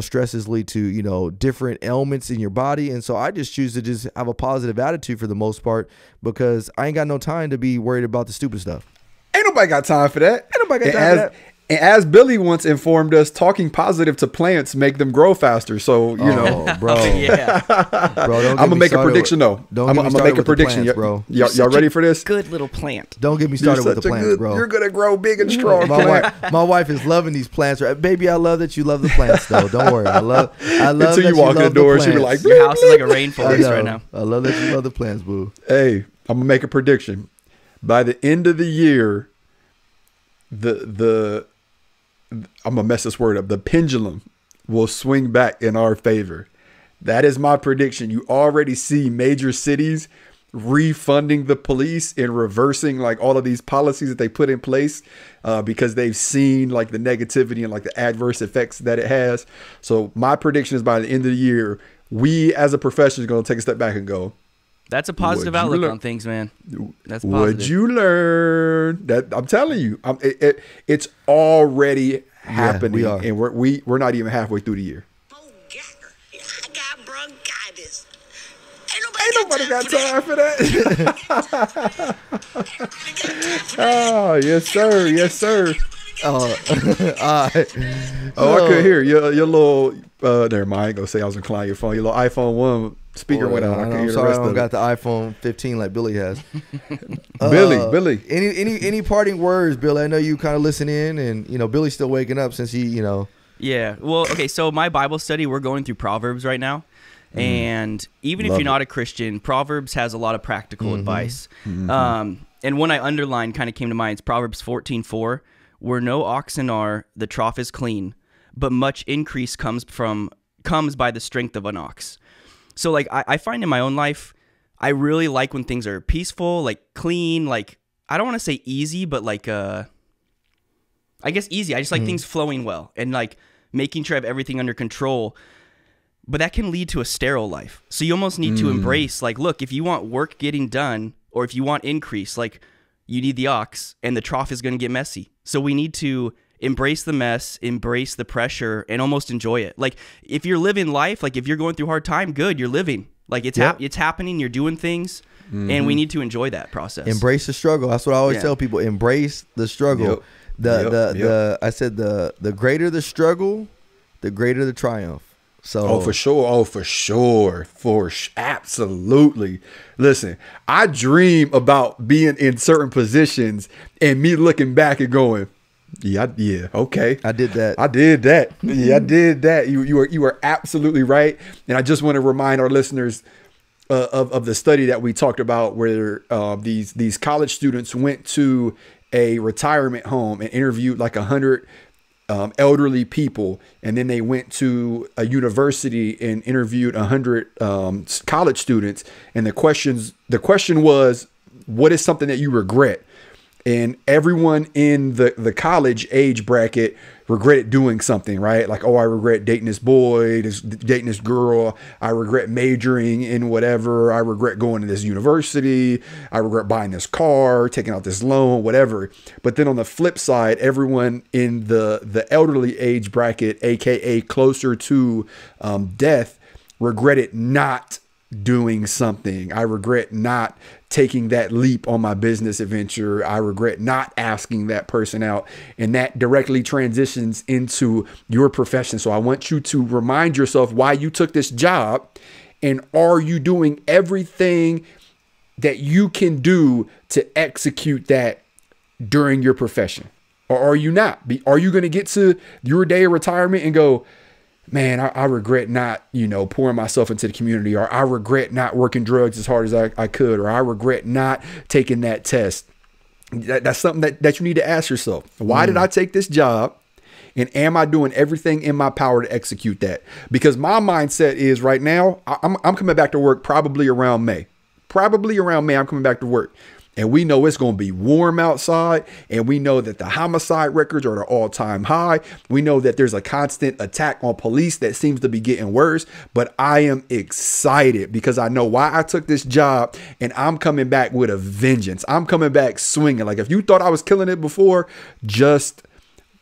A: Stresses lead to, different ailments in your body. And so I just choose to just have a positive attitude for the most part, because I ain't got no time to be worried about the stupid stuff.
B: Ain't nobody got time for that. And as Billy once informed us, talking positive to plants make them grow faster. So,
A: bro.
C: Yeah.
A: Bro,
B: I'm going to make a prediction, though. I'm going to make a prediction.
A: Plants, bro.
B: Y'all ready for this?
C: Good little plant.
A: Don't get me started with the plants, bro.
B: You're going to grow big and strong.
A: My wife is loving these plants. Baby, I love that you love the plants, though. Don't worry. I love
B: Until
A: that
B: you walk in the door, she'll be like,
C: your house is like a rainforest right now.
A: I love that you love the plants, boo.
B: Hey, I'm going to make a prediction. By the end of the year, I'm gonna mess this word up. The pendulum will swing back in our favor. That is my prediction. You already see major cities refunding the police and reversing like all of these policies that they put in place because they've seen like the negativity and like the adverse effects that it has. So my prediction is by the end of the year, we as a profession is going to take a step back and go,
C: that's a positive outlook on things, man. That's positive.
B: Would you learn that? I'm telling you, it's already happening, and we're not even halfway through the year.
E: Oh, I got bronchitis.
B: Ain't nobody got time for that. Oh, yes, sir. Yes, sir. I could hear your little. Never mind. I ain't gonna say I was inclining your phone. Your little iPhone 1 speaker went out.
A: I'm sorry, I don't got the iPhone 15 like Billy has.
B: Billy.
A: Any parting words, Billy? I know you kind of listen in, and Billy's still waking up since he.
C: Yeah. Well, okay. So my Bible study, we're going through Proverbs right now. And even if you're not a Christian, Proverbs has a lot of practical advice. And one I underlined kind of came to mind. It's Proverbs 14:4, where no oxen are, the trough is clean, but much increase comes by the strength of an ox. So like I find in my own life, I really like when things are peaceful, like clean, like I don't want to say easy, but like I guess easy. I just like things flowing well and like making sure I have everything under control. But that can lead to a sterile life. So you almost need to embrace, like, look, if you want work getting done, or if you want increase, like, you need the ox, and the trough is going to get messy. So we need to embrace the mess, embrace the pressure, and almost enjoy it. Like, if you're living life, like, if you're going through a hard time, good, you're living. Like, it's happening, you're doing things, and we need to enjoy that process.
A: Embrace the struggle. That's what I always tell people. Embrace the struggle. I said the greater the struggle, the greater the triumph. So
B: for sure. Absolutely. Listen, I dream about being in certain positions and me looking back and going, yeah, okay.
A: I did that.
B: Yeah, I did that. You were absolutely right. And I just want to remind our listeners of the study that we talked about, where these college students went to a retirement home and interviewed like 100 elderly people, and then they went to a university and interviewed 100 college students, and the question was, what is something that you regret? and everyone in the college age bracket regretted doing something, right? Like, oh, I regret dating this boy, dating this girl. I regret majoring in whatever. I regret going to this university. I regret buying this car, taking out this loan, whatever. But then on the flip side, everyone in the elderly age bracket, aka closer to death, regretted not doing something. I regret not taking that leap on my business adventure. I regret not asking that person out. And that directly transitions into your profession. So I want you to remind yourself why you took this job, and are you doing everything that you can do to execute that during your profession? Or are you not? Are you going to get to your day of retirement and go, man, I regret not, pouring myself into the community, or I regret not working drugs as hard as I could, or I regret not taking that test. That's something that you need to ask yourself. Why did I take this job? And am I doing everything in my power to execute that? Because my mindset is right now, I'm coming back to work probably around May. I'm coming back to work. And we know it's going to be warm outside. And we know that the homicide records are at an all-time high. We know that there's a constant attack on police that seems to be getting worse. But I am excited because I know why I took this job. And I'm coming back with a vengeance. I'm coming back swinging. Like, if you thought I was killing it before, just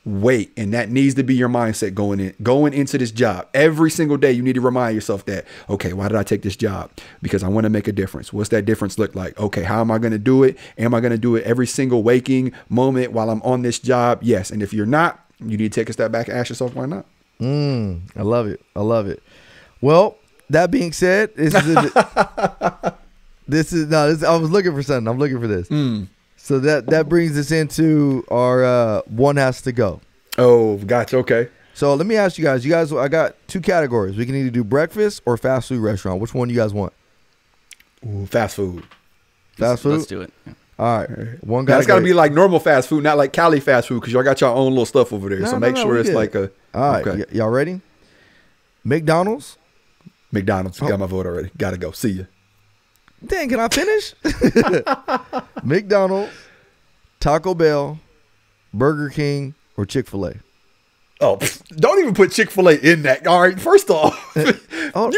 B: wait. And that needs to be your mindset going into this job. Every single day, you need to remind yourself that, okay, why did I take this job? Because I want to make a difference. What's that difference look like? Okay, how am I going to do it? Am I going to do it every single waking moment while I'm on this job? Yes. And if you're not, you need to take a step back and ask yourself, why not?
A: I love it. Well, that being said, I was looking for something. I'm looking for this. So that brings us into our one has to go.
B: Oh, gotcha. Okay. So
A: let me ask you guys. I got two categories. We can either do breakfast or fast food restaurant. Which one do you guys want?
B: Ooh, fast food.
A: Fast food?
C: Let's do it. Yeah.
A: All right. One guy.
B: It's got to be like normal fast food, not like Cali fast food, because y'all got your own little stuff over there. So make sure it's like a.
A: All right.
B: Okay.
A: Y'all ready? McDonald's.
B: Got my vote already. Got to go. See ya.
A: Dang, can I finish? McDonald's, Taco Bell, Burger King, or Chick-fil-A?
B: Oh, don't even put Chick-fil-A in that. All right, first off, you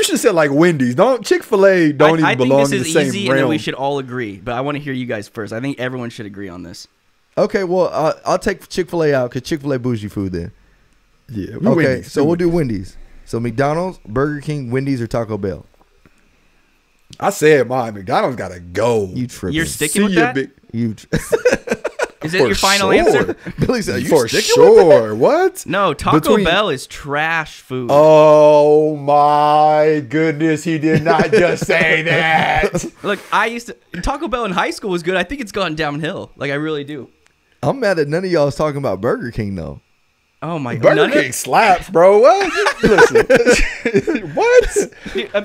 B: should have said like Wendy's. Chick-fil-A don't even belong in the same realm. I think this is easy, and then
C: we should all agree. But I want to hear you guys first. I think everyone should agree on this.
A: Okay, well, I'll take Chick-fil-A out because Chick-fil-A bougie food then.
B: Yeah.
A: Okay, Wendy's. So we'll do Wendy's. So McDonald's, Burger King, Wendy's, or Taco Bell?
B: I said mine. McDonald's gotta go.
A: You tripping?
C: You're sticking with that? Is it your final answer?
A: Billy said,
B: for sure. What?
C: No, Taco Bell is trash food.
B: Oh my goodness, he did not just say that.
C: Look, Taco Bell in high school was good. I think it's gone downhill. Like, I really do.
A: I'm mad that none of y'all is talking about Burger King though.
C: Oh my!
B: Burger King slaps, bro. What? Listen, what?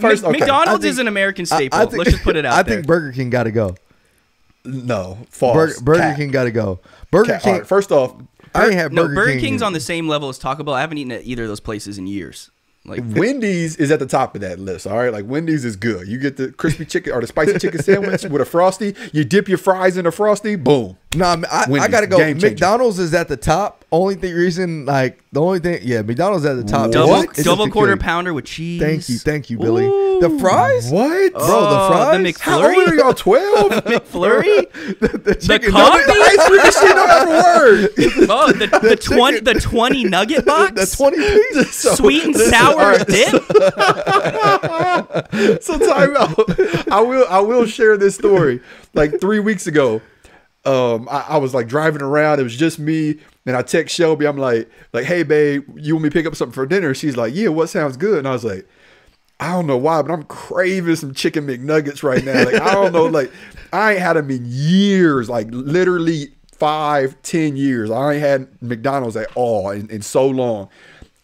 C: First, McDonald's is an American staple. Let's just put it out there.
A: I think Burger King got to go.
B: No, false.
A: Burger King got to go. Burger King.
B: Right, first off,
A: I ain't had
C: Burger King's on the same level as Taco Bell. I haven't eaten at either of those places in years.
B: Like Wendy's is at the top of that list. All right, like Wendy's is good. You get the crispy chicken or the spicy chicken sandwich with a Frosty. You dip your fries in a Frosty. Boom.
A: No, I gotta go. McDonald's is at the top. McDonald's at the top.
C: Double quarter pounder with cheese.
A: Thank you, Billy. Ooh. The fries?
B: What?
A: Bro, the fries?
C: The McFlurry?
B: How old are y'all, 12?
C: McFlurry?
A: the chicken
C: coffee?
B: The ice cream machine don't have a word.
C: Oh, the 20 nugget box?
A: The 20 piece?
C: Sweet and sour dip?
B: So time out. I will share this story. Like 3 weeks ago, I was like driving around. It was just me. And I text Shelby. I'm like, hey, babe, you want me to pick up something for dinner? She's like, yeah, what sounds good? And I was like, I don't know why, but I'm craving some chicken McNuggets right now. Like, I don't know. Like, I ain't had them in years, like literally 5-10 years. I ain't had McDonald's at all in so long.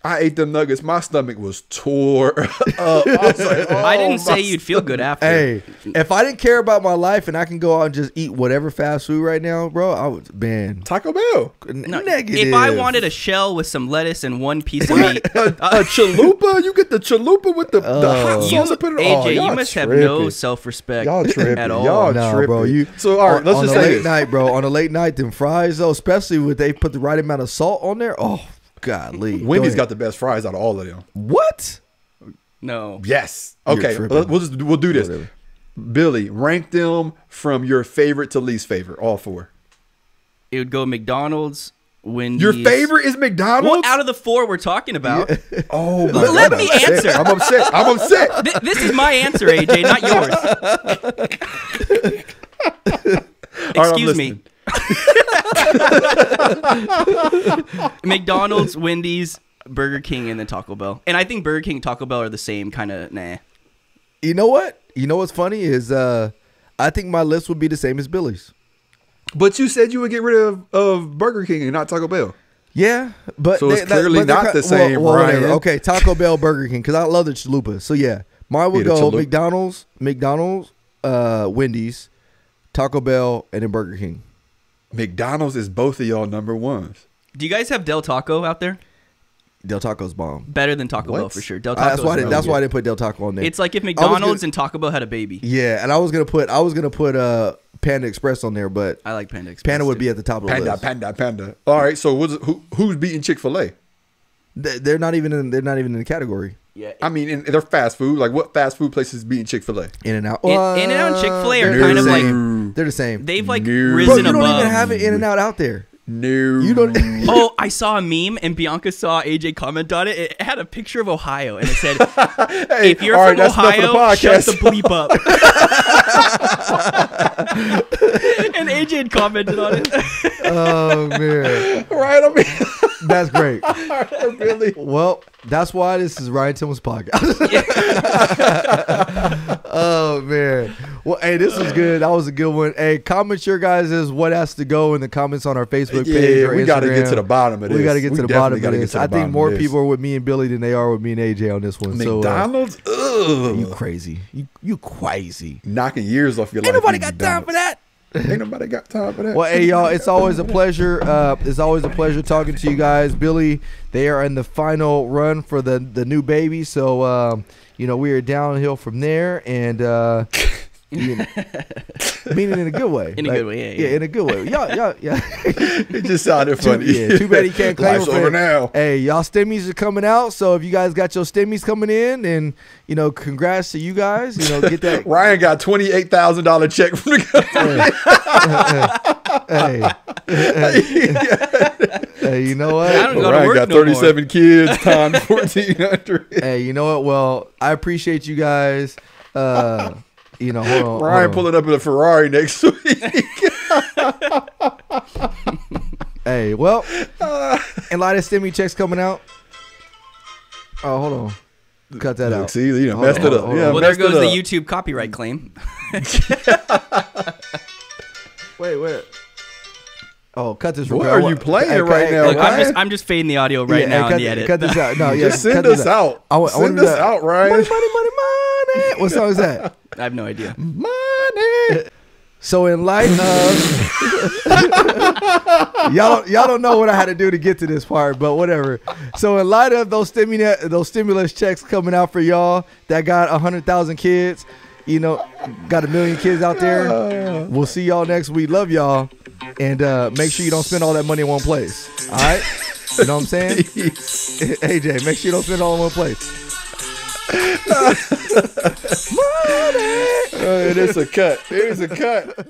B: I ate them nuggets. My stomach was tore up. I was like,
C: I didn't
B: my
C: say you'd feel good after.
A: Hey, if I didn't care about my life and I can go out and just eat whatever fast food right now, bro, I would, man.
B: Taco Bell.
C: No,
A: Negative.
C: if I wanted a shell with some lettuce and one piece of meat,
B: a chalupa? You get the chalupa with the hot
C: you,
B: sauce and put it
C: AJ,
B: y'all
C: you must have
B: tripping.
C: no self-respect
B: Y'all tripping.
C: at all.
B: Y'all
A: Nah,
B: tripping.
A: bro, you.
B: So all right, let's
A: on
B: just
A: a
B: say
A: late
B: this.
A: night, bro. On a late night, them fries though, especially with they put the right amount of salt on there. Oh, golly.
B: Wendy's got the best fries out of all of them.
A: what?
C: No.
B: Yes.
A: You're
B: Okay.
A: tripping.
B: We'll do this.
A: Whatever.
B: Billy, rank them from your favorite to least favorite. All four.
C: It would go McDonald's, Wendy's.
B: Your favorite is McDonald's.
C: Well, out of the four we're talking about.
B: Oh my
C: Let
B: God,
C: me
B: I'm upset.
C: answer.
B: I'm upset. I'm upset.
C: This is my answer, AJ, not yours.
B: All right, I'm
C: Excuse me. McDonald's, Wendy's, Burger King, and then Taco Bell. And I think Burger King and Taco Bell are the same kind of nah.
A: You know what? You know what's funny is I think my list would be the same as Billy's.
B: But you said you would get rid of Burger King and not Taco Bell.
A: Yeah, but
B: So it's clearly not the same,
A: whatever.
B: Ryan.
A: Okay, Taco Bell, Burger King, because I love the chalupa. So yeah, mine would
B: Yeah, the
A: go
B: chalupa.
A: McDonald's, Wendy's, Taco Bell, and then Burger King.
B: McDonald's is both of y'all number ones.
C: Do you guys have Del Taco out there?
A: Del Taco's bomb.
C: Better than Taco
B: What?
C: Bell for sure. Del Taco.
A: That's why I didn't put Del Taco on there.
C: It's like if
A: gonna-
C: McDonald's and Taco Bell had a baby.
A: Yeah, and I was gonna put Panda Express on there, but
C: I like Panda Express.
A: Panda would
C: too.
A: be at the top of the list.
B: Panda. All right. So who's beating Chick-fil-A?
A: They're not even in the category.
C: Yeah.
B: I mean, they're fast food. Like, what fast food places beating Chick-fil-A?
A: In-N-Out.
C: In-N-Out and Chick-fil-A are
A: they're
C: kind
A: the
C: of
A: same. They're the same.
C: They've like
B: No.
C: risen
A: Bro, you
C: above.
A: don't even have an In-N-Out out there.
B: No.
A: You don't.
C: Oh, I saw a meme and Bianca saw AJ comment on it. It had a picture of Ohio and it said,
B: Hey,
C: "If you're
B: all
C: from
B: right, that's enough for the
C: Ohio, shut
B: podcast.
C: the bleep up." And AJ had commented on it.
A: Oh man,
B: Right. I mean,
A: that's great.
B: really.
A: Well, that's why this is Ryan Tillman's podcast. Oh man. Well, hey, this was good. That was a good one. Hey, comment your guys' what has to go in the comments on our Facebook page.
B: Yeah,
A: or
B: we got to
A: Instagram.
B: get to the bottom of this.
A: We got to get to the bottom
B: definitely
A: of
B: gotta
A: this.
B: get to the
A: I think
B: bottom
A: more
B: of this.
A: people are with me and Billy than they are with me and AJ on this one.
B: McDonald's.
A: So you
B: Ugh.
A: crazy. You crazy.
B: Knocking years off your life.
A: Ain't nobody
B: eating
A: got time for that.
B: McDonald's. Ain't nobody got time for that.
A: Well, hey y'all, it's always a pleasure. It's always a pleasure talking to you guys. Billy, they are in the final run for the new baby, so we are downhill from there, and meaning in a good way.
C: In a good way, yeah.
A: in a good way. Yeah.
B: It just sounded funny.
A: Too bad he can't claim
B: Life's
A: it for
B: over
A: it.
B: now.
A: Hey, y'all stimmies are coming out, so if you guys got your stimmies coming in, and congrats to you guys. Get that.
B: Ryan got $28,000 check from the government.
A: Hey, you know what?
C: I don't go to
B: Ryan
C: work
B: got
C: no more.
B: 37 kids times 1,400.
A: Hey, you know what? Well, I appreciate you guys. Hold on.
B: Ryan pulling up in a Ferrari next week.
A: Hey, well, and a lot of stimmy checks coming out. Oh, hold on. Cut that out.
B: See,
A: Hold
B: messed
A: on,
B: it up.
A: hold on.
B: Yeah,
C: Well, there
B: messed
C: goes
B: it
C: the
B: up.
C: YouTube copyright claim.
A: Wait. Oh, cut this.
B: What
A: record.
B: are you playing
A: Hey,
B: right now,
C: Look,
B: Ryan?
C: I'm just fading the audio right
A: Yeah,
C: now
A: cut,
C: in the edit.
A: Cut this out. No, yeah,
B: Just
A: cut
B: send
A: this
B: us out.
A: I want
B: Send
A: to do
B: us
A: that.
B: out, Ryan.
A: Money. What song is that?
C: I have no idea.
B: Money.
A: So in light of y'all don't know what I had to do to get to this part, but whatever. So in light of those stimulus checks coming out for y'all that got 100,000 kids, got 1 million kids out there. We'll see y'all next week. Love y'all, and make sure you don't spend all that money in one place. All right, you know what I'm saying? AJ, make sure you don't spend it all in one place.
B: It is a cut. It is a cut.